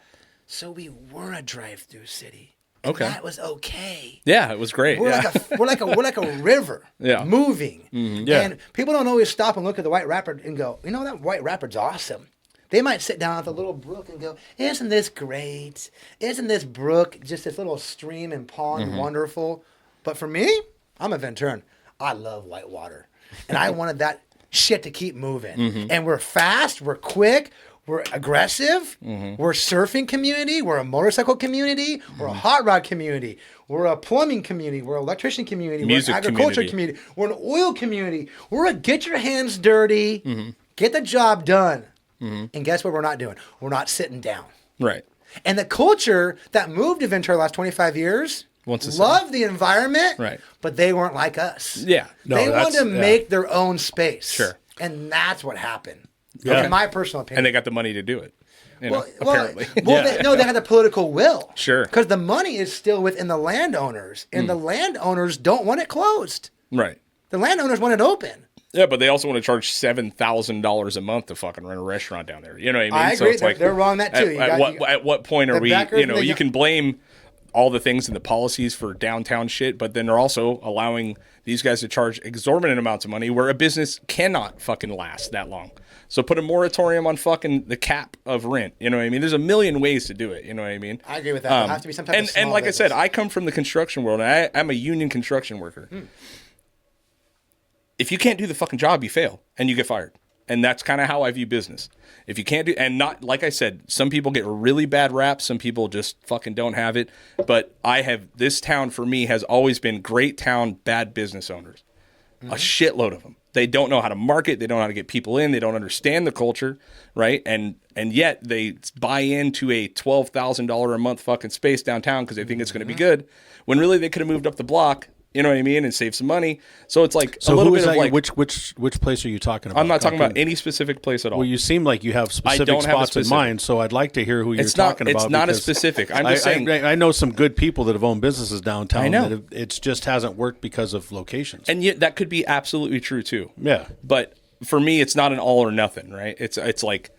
So we were a drive-through city. And Okay. that was okay. Yeah, it was great. We're yeah. like a river Yeah. moving. Yeah. And people don't always stop and look at the White Rapid and go, you know, that White Rapid's awesome. They might sit down at the little brook and go, isn't this great? Isn't this brook, just this little stream and pond, Mm-hmm. wonderful? But for me, I'm a Venturan. I love white water. And I wanted that shit to keep moving. Mm-hmm. And we're fast, we're quick, we're aggressive, we're a surfing community, we're a motorcycle community, we're a hot rod community, we're a plumbing community, we're an electrician community, Music we're an agriculture community. community, we're an oil community, we're a get your hands dirty, get the job done. And guess what we're not doing? We're not sitting down. Right. And the culture that moved to Ventura the last 25 years Wants to loved the environment, Right. but they weren't like us. Yeah. No, they wanted to yeah. make their own space. Sure. And that's what happened. Yeah. In my personal opinion. And they got the money to do it. You know, apparently. They had the political will. Sure. Because the money is still within the landowners, and the landowners don't want it closed. Right. The landowners want it open. Yeah, but they also want to charge $7,000 a month to fucking run a restaurant down there. You know what I mean? I agree. They're wrong that too. At what point are The we? backers, You know, they you got- can blame all the things and the policies for downtown shit, but then they're also allowing these guys to charge exorbitant amounts of money where a business cannot fucking last that long. So put a moratorium on fucking the cap of rent. You know what I mean? There's a million ways to do it. You know what I mean? I agree with that. There has to be some type of and small like business. I said, I come from the construction world, and I'm a union construction worker. If you can't do the fucking job, you fail and you get fired. And that's kind of how I view business. If you can't do, and not, like I said, some people get really bad raps. Some people just fucking don't have it. But this town for me has always been great town, bad business owners. A shitload of them. They don't know how to market. They don't know how to get people in. They don't understand the culture, right? And yet they buy into a $12,000 a month fucking space downtown because they think it's going to be good. When really they could have moved up the block. You know what I mean, and save some money. So it's like So a little who bit is of that? like. Which place are you talking about? I'm not talking Like, about any specific place at all. Well, you seem like you have specific don't have a spots in specific. mind, so I'd like to hear who you're It's not- talking it's about. not a because specific. I'm just saying- I know some good people that have owned businesses downtown. I know. That it just hasn't worked because of locations. And yet that could be absolutely true too. Yeah. But for me, it's not an all or nothing, right? It's like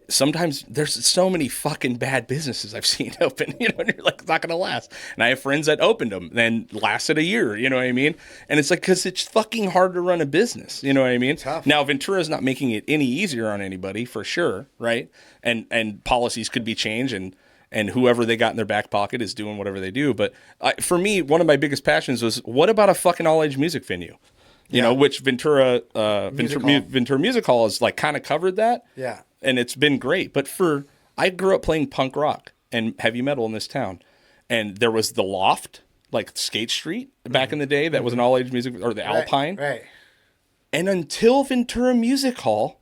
sometimes there's so many fucking bad businesses I've seen open, you know, and you're like, it's not going to last. And I have friends that opened them, then lasted a year, you know what I mean? And it's like, because it's fucking hard to run a business, you know what I mean? Tough. Now, Ventura's not making it any easier on anybody, for sure, right? And policies could be changed, and whoever they got in their back pocket is doing whatever they do. But for me, one of my biggest passions was, what about a fucking all-age music venue? You know, which Ventura Music Music Hall has like kind of covered that. Yeah. And it's been great. But I grew up playing punk rock and heavy metal in this town. And there was the Loft, like Skate Street back in the day. That was an all-age music, or the Alpine. Right. And until Ventura Music Hall,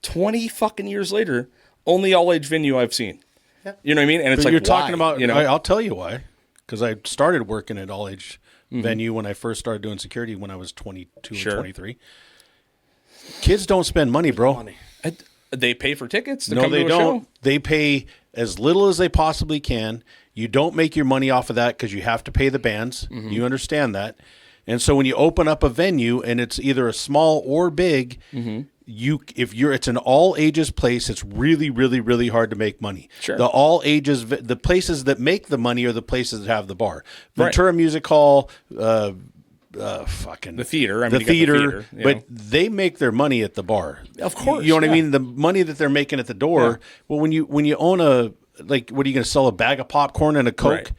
20 fucking years later, only all-age venue I've seen. Yep. You know what I mean? And it's But like, you're talking why? about, You know? I'll tell you why. Because I started working at all-age venue when I first started doing security when I was 22 Sure. and 23. Kids don't spend money, bro. They pay for tickets to No, come they to a don't. show? They pay as little as they possibly can. You don't make your money off of that because you have to pay the bands. You understand that. And so when you open up a venue and it's either a small or big, it's an all ages place, it's really, really, really hard to make money. Sure. The all ages, the places that make the money are the places that have the bar. Ventura Music Hall, fucking The theater. I mean, the you got the theater, theater, you but know. they make their money at the bar. Of course, you know what I yeah. mean. The money that they're making at the door. Yeah. Well, when you own what are you going to sell, a bag of popcorn and a Coke? Right.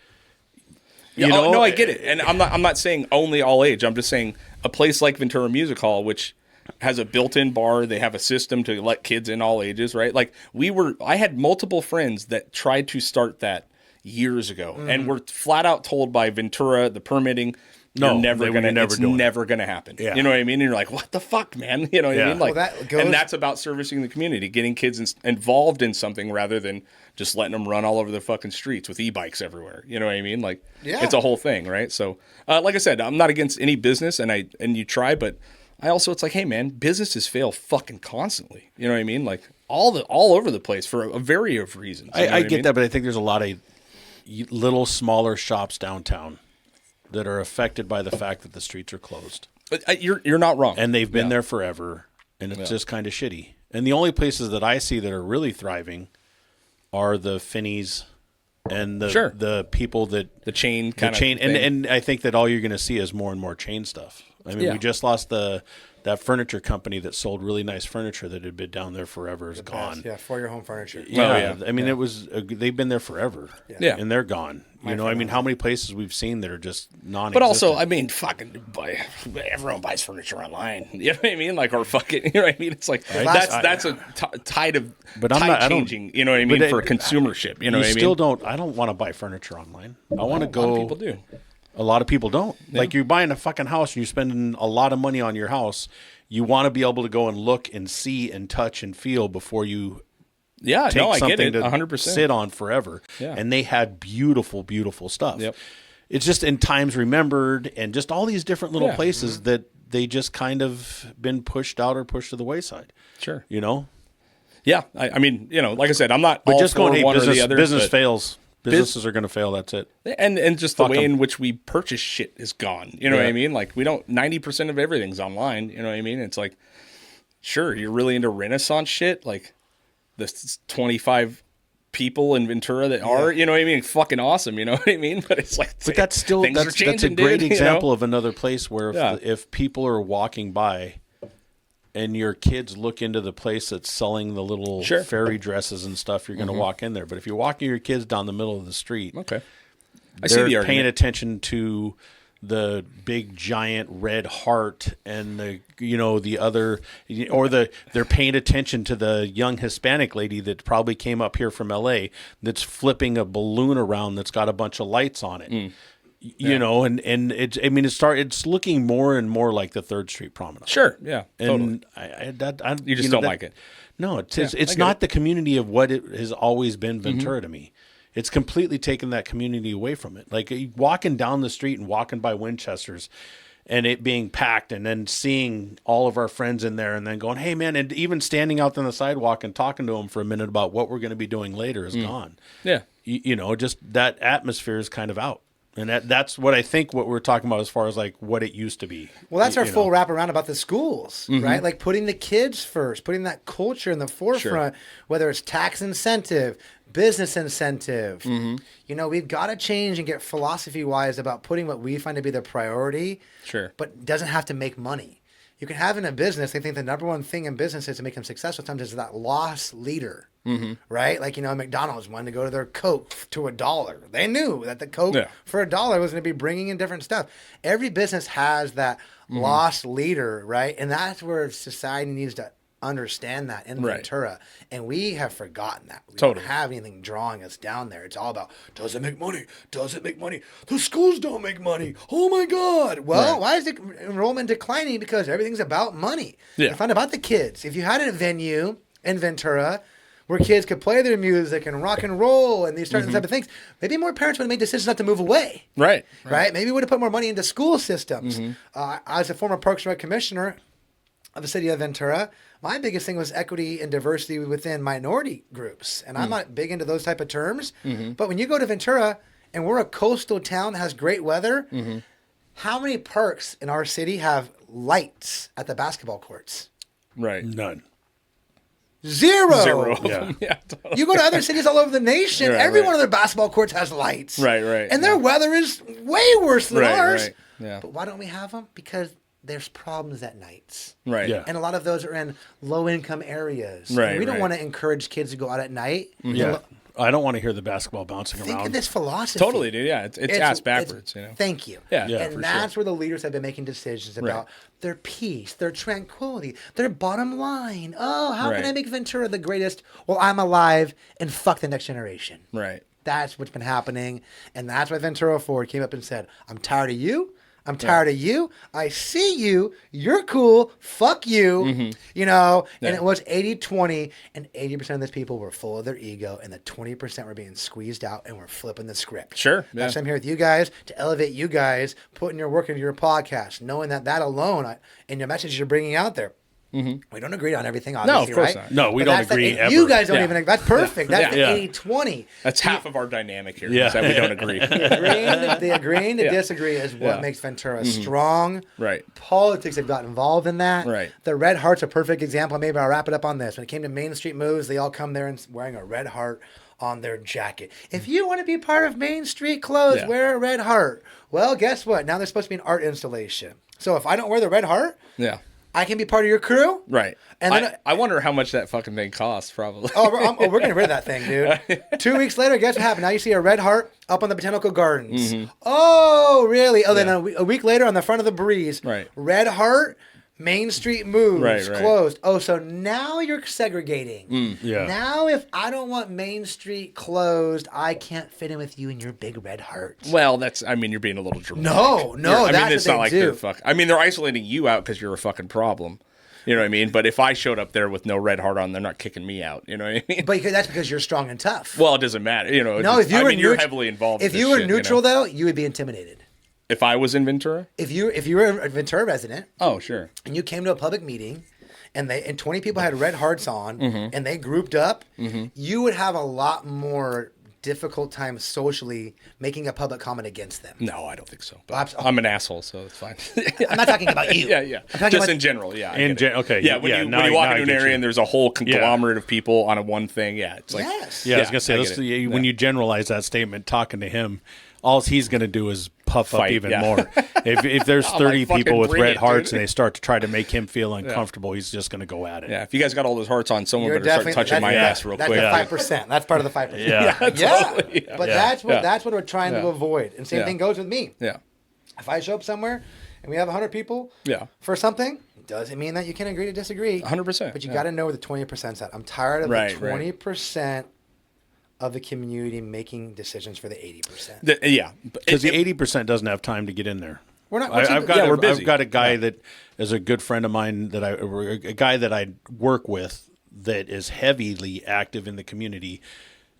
No, I get it, and I'm not saying only all age. I'm just saying a place like Ventura Music Hall, which has a built-in bar. They have a system to let kids in all ages, right? Like I had multiple friends that tried to start that years ago, and were flat out told by Ventura, the permitting, No, it's never doing gonna happen. Yeah. You know what I mean? And you're like, what the fuck, man? You know what I Yeah. mean? Like, Well, that goes- and that's about servicing the community, getting kids involved in something rather than just letting them run all over the fucking streets with e-bikes everywhere. You know what I mean? Like, Yeah. it's a whole thing, right? So, like I said, I'm not against any business, and you try, but it's like, hey man, businesses fail fucking constantly. You know what I mean? Like all over the place for a variety of reasons. You know I what get mean? that, but I think there's a lot of little smaller shops downtown that are affected by the fact that the streets are closed, But you're not wrong, and they've been there forever, and it's just kind of shitty. And the only places that I see that are really thriving are the Finneys and the people that the chain the kind of chain, thing. and I think that all you're going to see is more and more chain stuff. I mean, Yeah. we just lost that furniture company that sold really nice furniture that had been down there forever is gone. Yeah, for your home furniture. Yeah, I mean, it was they've been there forever. Yeah. And they're gone. You know, I mean, how many places we've seen that are just non-existent. But also, I mean, everyone buys furniture online. You know what I mean? Like, or fucking, you know what I mean? It's like that's a tide of But I'm not- I don't- changing. You know what I mean? but For consumership. You know you what I mean? still don't. I don't want to buy furniture online. I want to A go. lot of people do. A lot of people don't. Like, you're buying a fucking house and you're spending a lot of money on your house. You want to be able to go and look and see and touch and feel before you Yeah, take no, I get something it. to 100%. sit on forever. Yeah. And they had beautiful, beautiful stuff. Yep. It's just in times remembered and just all these different little Yeah. places that they just kind of been pushed out or pushed to the wayside. Sure. You know? Yeah, I mean, you know, like I said, I'm not But all just for going, hey, one or the business, other. business but- fails. Businesses are going to fail. That's it. And just the Fuck way 'em. in which we purchase shit is gone. You know what I mean? Like, we don't, 90% of everything's online. You know what I mean? It's like, sure, you're really into Renaissance shit. Like, the 25 people in Ventura that are, you know what I mean? Fucking awesome. You know what I mean? But it's like, But that's still things are that's a changing, great dude, you example know? of another place where if people are walking by and your kids look into the place that's selling the little Sure. fairy dresses and stuff, you're going to walk in there. But if you're walking your kids down the middle of the street, Okay. I see they're the paying argument. attention to the big giant red heart and the other, or they're paying attention to the young Hispanic lady that probably came up here from LA that's flipping a balloon around that's got a bunch of lights on it. You know, and it's looking more and more like the 3rd Street Promenade. Sure. Yeah. Totally. And You just don't like it. No, it's I get not it. the community of what it has always been Ventura to me. It's completely taken that community away from it. Like, walking down the street and walking by Winchester's and it being packed, and then seeing all of our friends in there and then going, hey man, and even standing out on the sidewalk and talking to them for a minute about what we're going to be doing later is gone. Yeah. You know, just that atmosphere is kind of out. And that's what I think what we're talking about as far as like what it used to be. Well, that's our You full know. wrap around about the schools, right? Like putting the kids first, putting that culture in the forefront, whether it's tax incentive, business incentive. You know, we've got to change and get philosophy-wise about putting what we find to be the priority, Sure. but it doesn't have to make money. You can have in a business, I think the number one thing in business is to make them successful sometimes is that loss leader. right? Like, McDonald's wanted to go to their Coke to $1. They knew that the Coke for $1 was going to be bringing in different stuff. Every business has that lost leader, right? And that's where society needs to understand that in Ventura. And we have forgotten that. We don't have anything drawing us down there. It's all about, does it make money? Does it make money? The schools don't make money. Oh my God. Well, why is the enrollment declining? Because everything's about money. Yeah. It's not about the kids. If you had a venue in Ventura where kids could play their music and rock and roll and these certain type of things, maybe more parents would have made decisions not to move away. Right. Maybe we would have put more money into school systems. As a former Parks and Rec commissioner of the city of Ventura, my biggest thing was equity and diversity within minority groups. And I'm not big into those type of terms. But when you go to Ventura and we're a coastal town that has great weather, how many parks in our city have lights at the basketball courts? Right. None. Zero. Yeah. You go to other cities all over the nation, every one of their basketball courts has lights. Right. And their weather is way worse than ours. Right. Yeah. But why don't we have them? Because there's problems at nights. Right. Yeah. And a lot of those are in low-income areas. Right. And we don't want to encourage kids to go out at night. Yeah. I don't want to hear the basketball bouncing Think around. of this philosophy. Totally, dude. Yeah. It's ass backwards, Thank you. Yeah. And that's where the leaders have been making decisions about their peace, their tranquility, their bottom line. Oh, how can I make Ventura the greatest while I'm alive and fuck the next generation? Right. That's what's been happening. And that's why Ventura Ford came up and said, I'm tired of you. I'm tired of you. I see you. You're cool. Fuck you. And it was 80-20, and 80% of those people were full of their ego, and the 20% were being squeezed out and were flipping the script. Sure. That's why I'm here with you guys to elevate you guys, putting your work into your podcast, knowing that alone and the messages you're bringing out there. We don't agree on everything, obviously, No, of course right? not. No, we don't agree ever. You guys don't even. That's perfect. That's the 80-20. That's half of our dynamic here. Is that we don't agree. The agreeing to disagree is what makes Ventura strong. Right. Politics have got involved in that. Right. The Red Heart's a perfect example. Maybe I'll wrap it up on this. When it came to Main Street moves, they all come there and wearing a red heart on their jacket. If you want to be part of Main Street clothes, wear a red heart. Well, guess what? Now there's supposed to be an art installation. So if I don't wear the red heart, I can be part of your crew. Right. And then I wonder how much that fucking thing costs, probably. We're getting rid of that thing, dude. 2 weeks later, guess what happened? Now you see a red heart up on the Botanical Gardens. Oh, really? Oh, then a week later on the front of the Breeze, red heart, Main Street moves, closed. Oh, so now you're segregating. Now if I don't want Main Street closed, I can't fit in with you and your big red heart. Well, you're being a little dramatic. No, that's it's not like they're they're isolating you out because you're a fucking problem. You know what I mean? But if I showed up there with no red heart on, they're not kicking me out. You know what I mean? But that's because you're strong and tough. Well, it doesn't matter. You're heavily involved. If you were neutral, though, you would be intimidated. If I was in Ventura? If you were a Ventura resident. Oh, sure. And you came to a public meeting and 20 people had red hearts on and they grouped up, you would have a lot more difficult time socially making a public comment against them. No, I don't think so. But I'm an asshole, so it's fine. I'm not talking about you. Yeah. Just in general, yeah. Okay. Yeah, when you walk into an area and there's a whole conglomerate of people on one thing, it's like... Yes. Yeah, I was going to say, when you generalize that statement, talking to him, all he's going to do is puff up even more. If there's 30 people with red hearts and they start to try to make him feel uncomfortable, he's just going to go at it. Yeah, if you guys got all those hearts on, someone better start touching my ass real quick. That's the 5%. That's part of the 5%. Totally. But that's what we're trying to avoid. And same thing goes with me. Yeah. If I show up somewhere and we have 100 people for something, doesn't mean that you can agree to disagree. 100%. But you got to know where the 20%'s at. I'm tired of the 20% of the community making decisions for the 80%. Because the 80% doesn't have time to get in there. We're not. We're busy. I've got a guy that is a good friend of mine a guy that I work with that is heavily active in the community,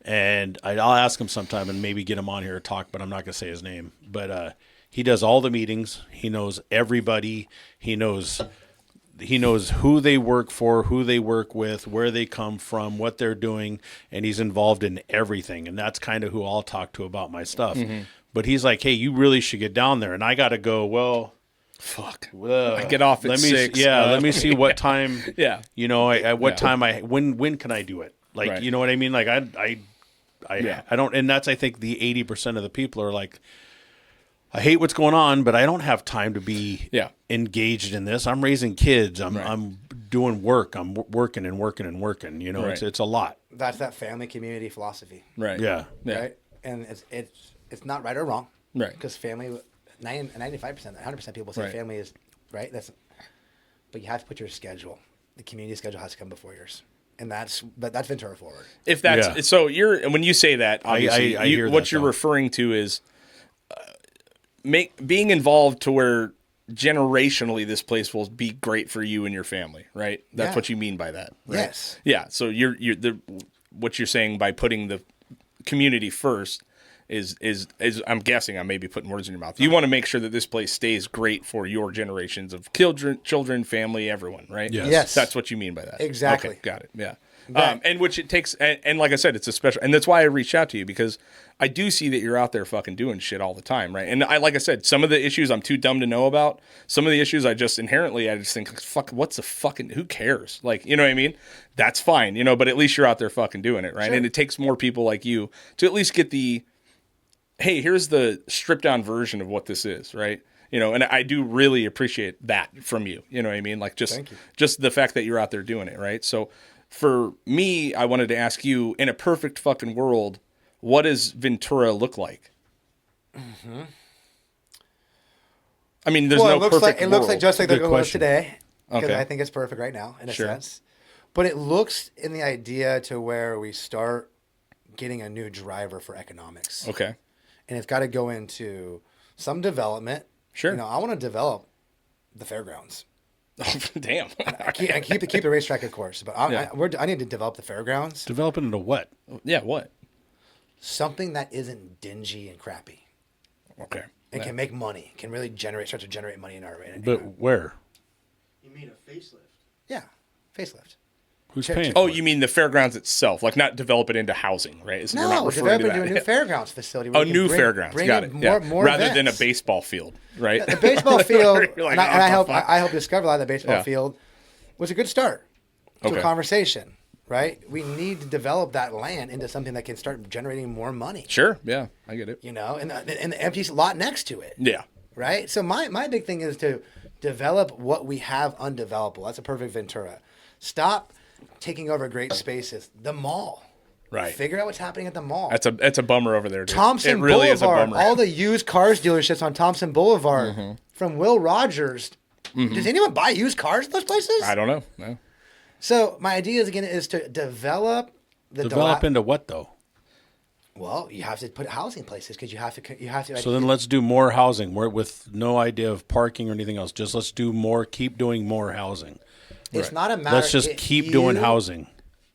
and I'll ask him sometime and maybe get him on here to talk, but I'm not going to say his name. But he does all the meetings. He knows everybody. He knows who they work for, who they work with, where they come from, what they're doing, and he's involved in everything. And that's kind of who I'll talk to about my stuff. But he's like, hey, you really should get down there. And I got to go, well, fuck. I get off at 6. Let me see what time. At what time when can I do it? Like, you know what I mean? Like I don't, and that's, I think the 80% of the people are like, I hate what's going on, but I don't have time to be engaged in this. I'm raising kids. I'm doing work. I'm working and working and working. You know, it's a lot. That's that family community philosophy. Right. Yeah. Right. And it's not right or wrong. Right. Because family, 95%, 100% people say Right. family is right. But you have to put your schedule. The community schedule has to come before yours. And that's Ventura Forward. If that's Yeah. so, when you say that, obviously, I hear what that, you're though. referring to is being involved to where generationally this place will be great for you and your family, right? That's Yeah. what you mean by that, right? Yes. Yeah. So what you're saying by putting the community first is I'm guessing I may be putting words in your mouth. You want to make sure that this place stays great for your generations of children, family, everyone, right? Yes. That's what you mean by that. Exactly. Okay, got it. Yeah. Right. And which it takes, and like I said, it's a special, and that's why I reached out to you, because I do see that you're out there fucking doing shit all the time, right? And like I said, some of the issues I'm too dumb to know about. Some of the issues I just think, fuck, what's the fucking, who cares? Like, you know what I mean? That's fine, but at least you're out there fucking doing it, right? Sure. And it takes more people like you to at least get the, hey, here's the stripped down version of what this is, right? And I do really appreciate that from you. You know what I mean? Like Thank you. just the fact that you're out there doing it, right? So for me, I wanted to ask you, in a perfect fucking world, what does Ventura look like? Mm-hmm. I mean, there's no perfect It looks like just like the Good goal question. today. Because Okay. I think it's perfect right now in a Sure. sense. But it looks in the idea to where we start getting a new driver for economics. Okay. And it's got to go into some development. Sure. I want to develop the fairgrounds. Damn. And keep the racetrack, of course. But I need to develop the fairgrounds. Develop it into what? Yeah, what? Something that isn't dingy and crappy. Okay. And can make money. Can really start to generate money in our But where? You mean a facelift? Yeah. Facelift. Who's Check- paying? check- Oh, for it? you mean the fairgrounds itself, like not develop it into housing, right? So you're not No, referring develop to into a that. new fairgrounds facility. where Oh, we can new bring- fairgrounds. bring Got in it. Yeah. More Rather than a events. baseball field, right? The baseball field, You're like, and I "Oh, fuck." help discover a lot of the baseball Yeah. field was a good start to Okay. a conversation, right? We need to develop that land into something that can start generating more money, Sure. Yeah, I get it. and the empty lot next to it, Yeah. right? So my big thing is to develop what we have undevelopable. That's a perfect Ventura. Stop taking over great spaces. The mall. Right. Figure out what's happening at the mall. That's a bummer over there, dude. Thompson it really Boulevard. is a bummer. All the used cars dealerships on Thompson Boulevard from Will Rogers. Does anyone buy used cars at those places? I don't know. No. So my idea is to develop the Develop into what though? Well, you have to put housing places because you have to. So then let's do more housing. We're with no idea of parking or anything else. Just let's do more. Keep doing more housing. It's not a matter. Let's just keep doing housing.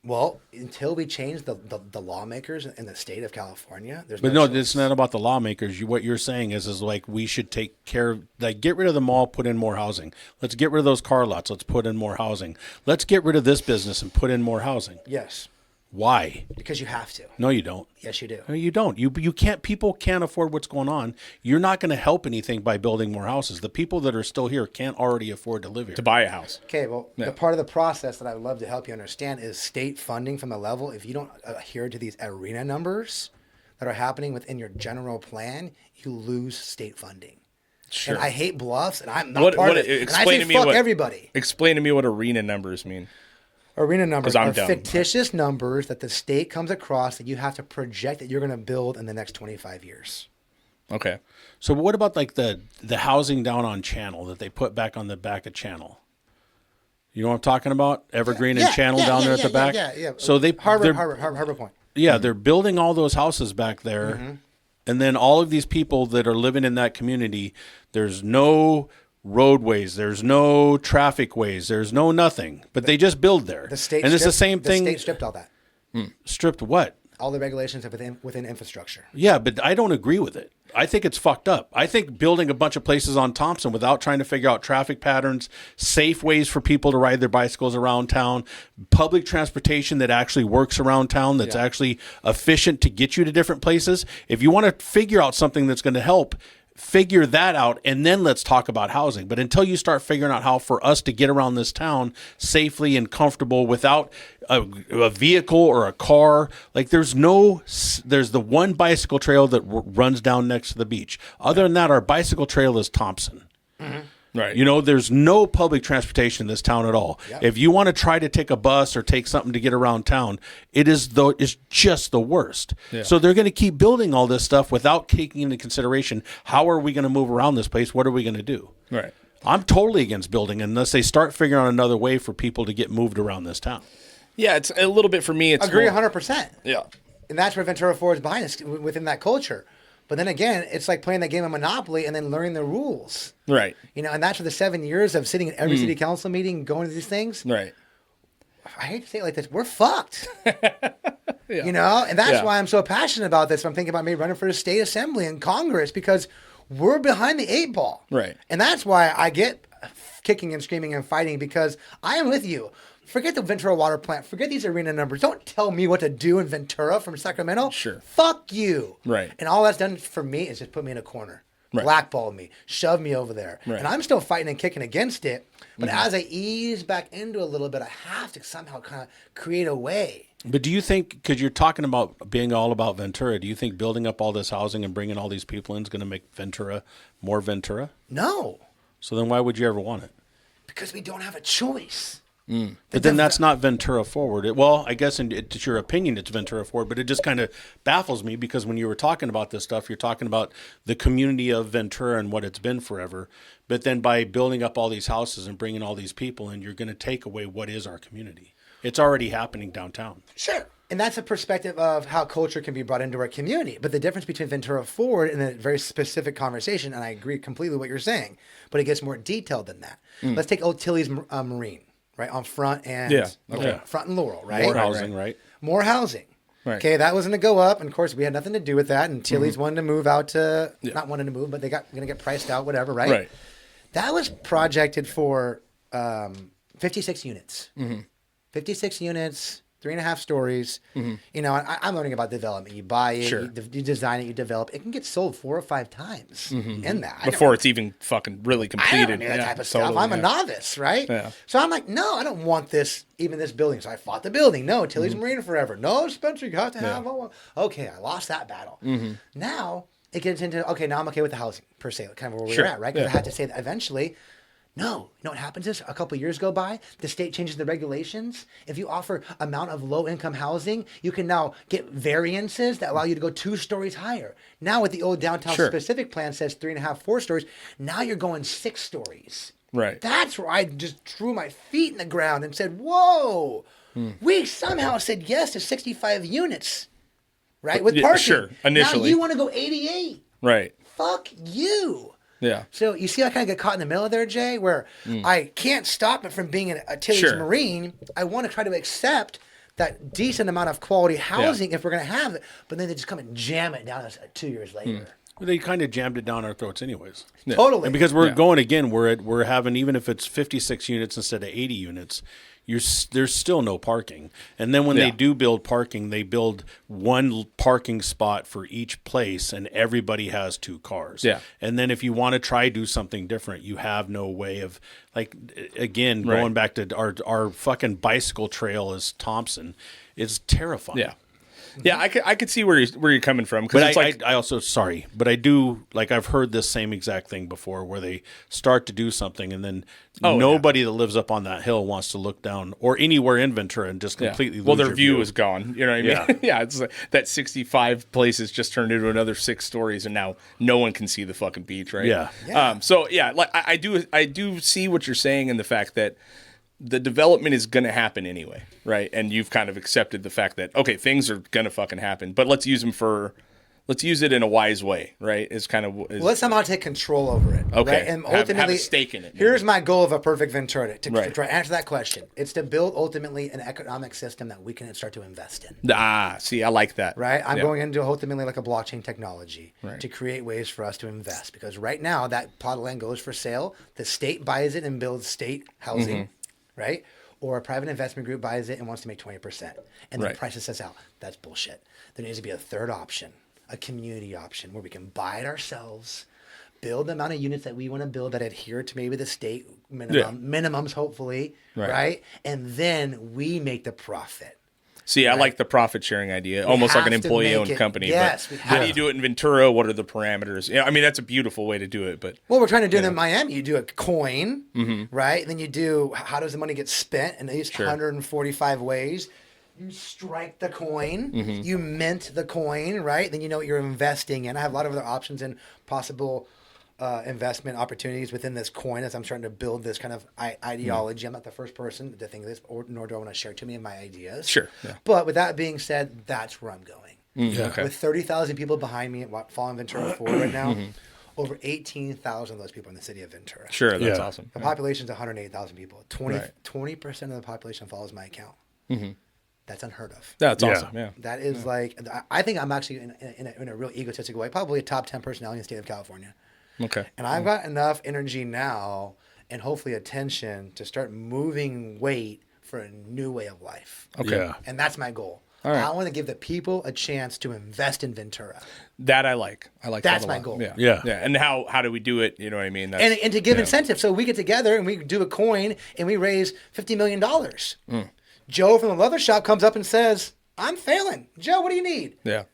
Well, until we change the lawmakers in the state of California, there's But no. no, it's not about the lawmakers. What you're saying is like we should take care of, like, get rid of the mall, put in more housing. Let's get rid of those car lots. Let's put in more housing. Let's get rid of this business and put in more housing. Yes, Why? because you have to. No, you don't. Yes, you do. No, you don't. You can't. People can't afford what's going on. You're not going to help anything by building more houses. The people that are still here can't already afford to live here. To buy a house. Okay, well, the part of the process that I would love to help you understand is state funding from the level. If you don't adhere to these arena numbers that are happening within your general plan, you lose state funding. Sure. And I hate bluffs, and I'm not part of it. And I Explain say to me fuck what everybody. Explain to me what arena numbers mean. Arena numbers 'Cause I'm are dumb. fictitious numbers that the state comes across that you have to project that you're going to build in the next 25 years. Okay. So what about like the housing down on Channel that they put back on the back of Channel? You know what I'm talking about? Evergreen and Channel down there at the back. Yeah. So they're Harbor Point. Yeah, they're building all those houses back there. And then all of these people that are living in that community, there's no roadways, there's no traffic ways, there's no nothing. But they just build there. The state and it's the stripped- same thing. The state stripped all that. Stripped what? All the regulations within infrastructure. Yeah, but I don't agree with it. I think it's fucked up. I think building a bunch of places on Thompson without trying to figure out traffic patterns, safe ways for people to ride their bicycles around town, public transportation that actually works around town, that's actually efficient to get you to different places. If you want to figure out something that's going to help, figure that out, and then let's talk about housing. But until you start figuring out how for us to get around this town safely and comfortable without a vehicle or a car, like there's the one bicycle trail that runs down next to the beach. Other than that, our bicycle trail is Thompson. Right. You know, there's no public transportation in this town at all. Yep. If you want to try to take a bus or take something to get around town, it's just the worst. Yeah. So they're going to keep building all this stuff without taking into consideration, how are we going to move around this place? What are we going to do? Right. I'm totally against building unless they start figuring out another way for people to get moved around this town. Yeah, it's a little bit for me. It's Agree more- 100%. Yeah. And that's where Ventura 4 is behind us within that culture. But then again, it's like playing that game of Monopoly and then learning the rules. Right. You know, and that's for the 7 years of sitting in every city council meeting, going to these things. Right. I hate to say it like this, we're fucked. You know, and that's why I'm so passionate about this. I'm thinking about maybe running for the state assembly and Congress because we're behind the 8 ball. Right. And that's why I get kicking and screaming and fighting because I am with you. Forget the Ventura water plant. Forget these arena numbers. Don't tell me what to do in Ventura from Sacramento. Sure. Fuck you. Right. And all that's done for me is just put me in a corner. Right. Blackball me. Shove me over there. Right. And I'm still fighting and kicking against it. But as I ease back into a little bit, I have to somehow kind of create a way. But do you think, because you're talking about being all about Ventura, do you think building up all this housing and bringing all these people in is going to make Ventura more Ventura? No. So then why would you ever want it? Because we don't have a choice. But then that's not Ventura forward. Well, I guess it's your opinion it's Ventura forward, but it just kind of baffles me because when you were talking about this stuff, you're talking about the community of Ventura and what it's been forever. But then by building up all these houses and bringing all these people in, you're going to take away what is our community. It's already happening downtown. Sure. And that's a perspective of how culture can be brought into our community. But the difference between Ventura Forward and a very specific conversation, and I agree completely with what you're saying, but it gets more detailed than that. Let's take Old Tilly's Marine, right, on Front and Front and Laurel, right? More housing, right? More housing. Right. Okay, that was going to go up, and of course we had nothing to do with that. And Tilly's wanted to move out to not wanted to move, but they got going to get priced out, whatever, right? Right. That was projected for 56 units. 56 units, 3.5 stories. You know, I'm learning about development. You buy it, Sure. you design it, you develop. It can get sold 4 or 5 times in that. Before it's even fucking really I completed. don't do that Yeah, type of stuff. totally, I'm a yeah. novice, right? Yeah. So I'm like, no, I don't want this, even this building. So I fought the building. No, Tilly's Marina forever. No, Spencer, you have to have one. Okay, I lost that battle. Now it gets into, okay, now I'm okay with the housing, per se, kind of where Sure. we're at, right? Because Yeah. I had to say that eventually, no, you know what happens is a couple years go by, the state changes the regulations. If you offer amount of low income housing, you can now get variances that allow you to go 2 stories higher. Now with the old downtown Sure. specific plan says 3.5, 4 stories. Now you're going 6 stories. Right. That's where I just drew my feet in the ground and said, whoa, we somehow said yes to 65 units, right? With Yeah, parking. sure, initially. Now you want to go 88. Right. Fuck you. Yeah. So you see, I kind of get caught in the middle there, Jay, where I can't stop it from being a Tilly's Sure. Marine. I want to try to accept that decent amount of quality housing if we're going to have it, but then they just come and jam it down us 2 years later. They kind of jammed it down our throats anyways. Totally. And because we're going again, we're having, even if it's 56 units instead of 80 units, there's still no parking. And then when they do build parking, they build one parking spot for each place, and everybody has 2 cars. Yeah. And then if you want to try do something different, you have no way of, like, again, Right. going back to our fucking bicycle trail is Thompson. It's terrifying. Yeah. Yeah, I could see where you're coming from, because But it's like I also, sorry, but I do, like, I've heard this same exact thing before where they start to do something and then nobody that lives up on that hill wants to look down or anywhere in Ventura and just completely lose well, their your view is gone. You know what I mean? Yeah. It's like that 65 places just turned into another 6 stories, and now no one can see the fucking beach, right? Yeah. So yeah, like I do see what you're saying in the fact that the development is going to happen anyway, right? And you've kind of accepted the fact that, okay, things are going to fucking happen, but let's use it in a wise way, right? It's kind of... Well, let's somehow take control over it. Okay. Right? And Have ultimately, a stake in it, maybe. Here's my goal of a perfect Ventura to Right. try to answer that question. It's to build ultimately an economic system that we can start to invest in. See, I like that. Right? I'm Yeah. going into ultimately like a blockchain technology Right. to create ways for us to invest. Because right now, that plot of land goes for sale. The state buys it and builds state housing, right? Or a private investment group buys it and wants to make 20%. And then Right. prices us out. That's bullshit. There needs to be a third option, a community option, where we can buy it ourselves, build the amount of units that we want to build that adhere to maybe the state minimums, hopefully, Right. right? And then we make the profit. See, I like the profit sharing idea, almost like an have to employee make owned it- company. yes, but we how do have you do it in Ventura? What are the parameters? Yeah, I mean, that's a beautiful way to do it. But Well, we're trying to do it in Miami. You do a coin, right? And then you do how does the money get spent in these 145 ways. You strike the coin, you mint the coin, right? Then you know what you're investing in. I have a lot of other options and possible investment opportunities within this coin as I'm starting to build this kind of ideology. I'm not the first person to think of this, nor do I want to share too many of my ideas. Sure. Yeah. But with that being said, that's where I'm going. Okay. With 30,000 people behind me following Ventura forward right now, over 18,000 of those people are in the city of Ventura. Sure. That's Yeah. awesome. The population is 108,000 people. 20% Right. of the population follows my account. That's unheard of. That's Yeah. awesome. Yeah. That is like, I think I'm actually in a real egotistic way, probably a top 10 personality in the state of California. Okay. And I've got enough energy now and hopefully attention to start moving weight for a new way of life. Okay. Yeah. And that's my goal. All right. I want to give the people a chance to invest in Ventura. That I like. I like That's that a my lot. goal. Yeah. Yeah. Yeah. And how do we do it? You know what I mean? That's, And to give yeah. incentive. So we get together and we do a coin and we raise $50 million. Joe from the leather shop comes up and says, I'm failing. Joe, what do you need? Yeah.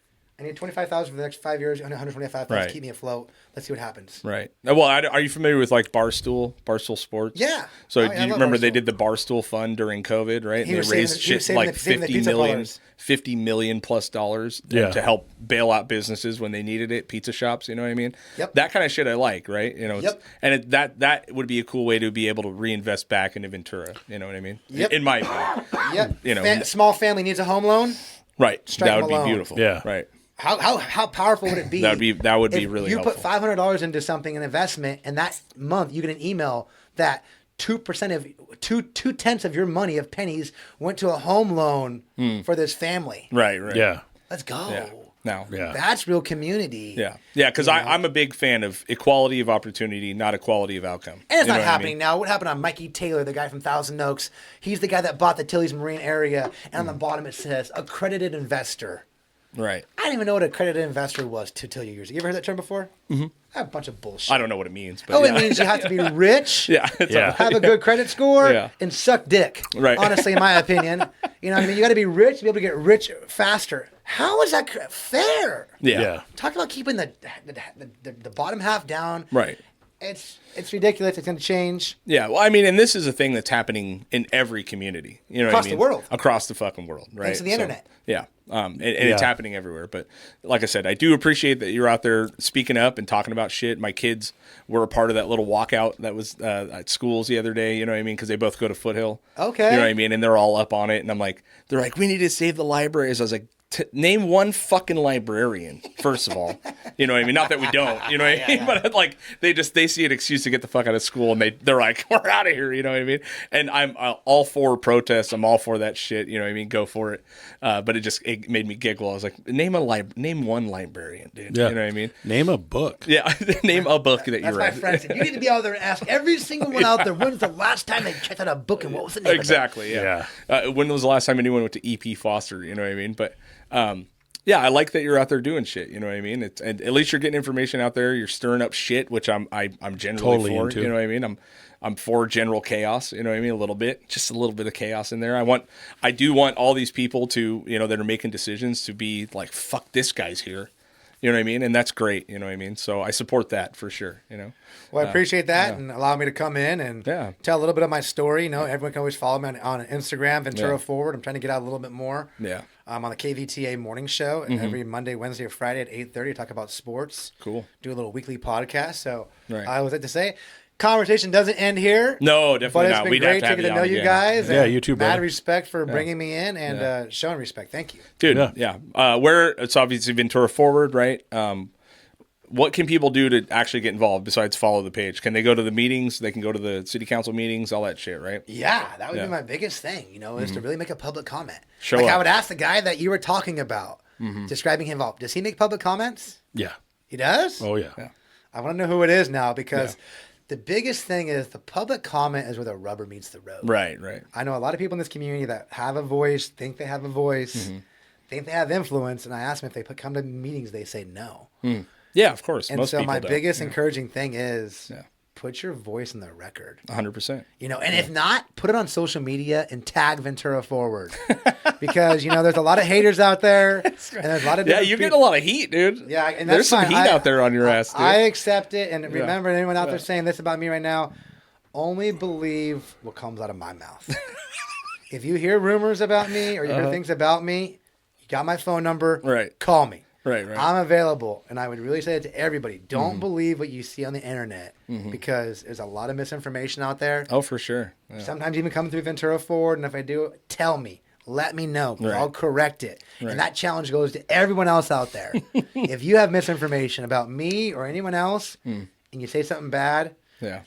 I need 25,000 for the next 5 years, 125,000 Right. to keep me afloat. Let's see what happens. Right. Well, are you familiar with like Barstool Sports? Yeah. So Oh, do yeah, I you love remember they Barstool. did the Barstool Fund during COVID, right? He And was they raised saving shit the- like saving the 50 pizza million, parlors. $50 million plus dollars Yeah. to help bail out businesses when they needed it, pizza shops, you know what I mean? Yep. That kind of shit I like, right? You know, Yep. and that would be a cool way to be able to reinvest back into Ventura, you know what I mean? Yep. In my opinion. Yep. You know, Small family needs a home loan. right. Strike That them would be alone. beautiful. Yeah. Right. How powerful would it be? That would be if really you helpful. put $500 into something, an investment, and that month you get an email that 2% of 2/10 of your money of pennies went to a home loan for this family. Right, right. Yeah. Let's go. Yeah. Now. Yeah. That's real community. Yeah, yeah, because I'm a big fan of equality of opportunity, not equality of outcome. And it's You know not what I happening mean? now. What happened on Mikey Taylor, the guy from Thousand Oaks? He's the guy that bought the Tilly's Marine area, and on the bottom it says accredited investor. Right. I didn't even know what accredited investor was till you years ago. You ever heard that term before? Mm-hmm. A bunch of bullshit. I don't know what it means, but Oh, yeah. it means you have to be rich, yeah, it's Yeah. have a good credit score, Yeah. and suck dick. Right. Honestly, in my opinion, you know what I mean? You got to be rich to be able to get rich faster. How is that fair? yeah, Yeah. Talk about keeping the bottom half down. right. It's ridiculous. It's going to change. Yeah, well, I mean, and this is a thing that's happening in every community. You know Across what I the mean? world. Across the fucking world, right? Thanks to the internet. Yeah, and it's happening everywhere. But like I said, I do appreciate that you're out there speaking up and talking about shit. My kids were a part of that little walkout that was at schools the other day. You know what I mean? Because they both go to Foothill. Okay. You know what I mean? And they're all up on it. And they're like, we need to save the libraries. I was like, name one fucking librarian, first of all. You know what I mean? Not that we don't, you know what I mean? But like they see an excuse to get the fuck out of school and they're like, we're out of here, you know what I mean? And I'm all for protests. I'm all for that shit, you know what I mean? Go for it. But it made me giggle. I was like, name one librarian, dude. Yeah. You know what I mean? Name a book. Yeah. Name a book that you That's my read. friend said. You need to be out there and ask every single one out there, when's the last time they checked out a book and what was the name Exactly. Yeah. When was the last time anyone went to EP Foster? You know what I mean? But yeah, I like that you're out there doing shit. You know what I mean? And at least you're getting information out there. You're stirring up shit, which I'm generally Totally for. into. You know what I mean? I'm for general chaos. You know what I mean? A little bit, just a little bit of chaos in there. I do want all these people to, you know, that are making decisions to be like, fuck, this guy's here. You know what I mean? And that's great. You know what I mean? So I support that for sure. You know? Well, I appreciate that and allow me to come in and Yeah. tell a little bit of my story. You know, everyone can always follow me on Instagram, Ventura Yeah. Forward. I'm trying to get out a little bit more. Yeah. I'm on the KVTA morning show and every Monday, Wednesday, or Friday at 8:30. I talk about sports. Cool. Do a little weekly podcast. So Right. I was like to say, conversation doesn't end here. No, But definitely it's not. been We'd have great to have getting to you know on you again. guys. Yeah, and you too, Mad brother. respect for bringing me in and showing respect. Thank you. Dude, yeah. Where it's obviously Ventura Forward, right? What can people do to actually get involved besides follow the page? Can they go to the meetings? They can go to the city council meetings, all that shit, right? Yeah, that would Yeah. be my biggest thing, you know, is to really make a public comment. Show like I up. would ask the guy that you were talking about, describing him involved. Does he make public comments? Yeah. He does? Oh, yeah. I want to know who it is now because the biggest thing is the public comment is where the rubber meets the road. Right, right. I know a lot of people in this community that have a voice, think they have a voice, think they have influence, and I ask them if they come to meetings, they say no. Yeah, of course. And Most so people my don't. biggest encouraging thing is put your voice on the record. 100%. You know, and if not, put it on social media and tag Ventura Forward. Because, you know, there's a lot of haters out there. And there's a lot of Yeah, you're getting a lot of heat, dude. Yeah, and that's there's some fine. heat out there on your ass, dude. I accept it. And remember, anyone out there saying this about me right now, only believe what comes out of my mouth. If you hear rumors about me or you hear things about me, you got my phone number. Right. Call me. Right. I'm available. And I would really say it to everybody. Don't believe what you see on the internet because there's a lot of misinformation out there. Oh, for sure. Yeah. Sometimes even coming through Ventura Forward. And if I do, tell me. Let me know. Right. I'll correct it. Right. And that challenge goes to everyone else out there. If you have misinformation about me or anyone else and you say something bad, Yeah.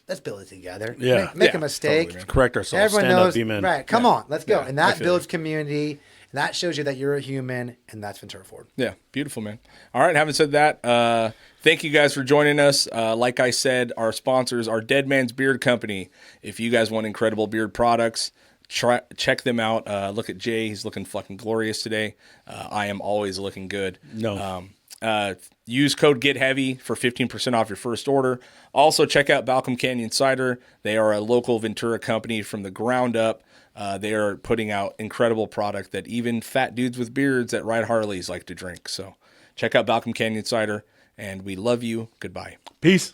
let's build it together. Yeah. Make a mistake. Totally, man. Correct ourselves. Everyone Stand knows. up, be men. Right. Come on. Let's go. Yeah, And I that feel builds community. And that shows you that you're a human. And that's Ventura Forward. Yeah, beautiful, man. All right, having said that, thank you guys for joining us. Like I said, our sponsors are Dead Man's Beard Company. If you guys want incredible beard products, check them out. Look at Jay. He's looking fucking glorious today. I am always looking good. No. Use code GETHEAVY for 15% off your first order. Also, check out Balcom Canyon Cider. They are a local Ventura company from the ground up. They are putting out incredible product that even fat dudes with beards that ride Harleys like to drink. So check out Balcom Canyon Cider, and we love you. Goodbye. Peace.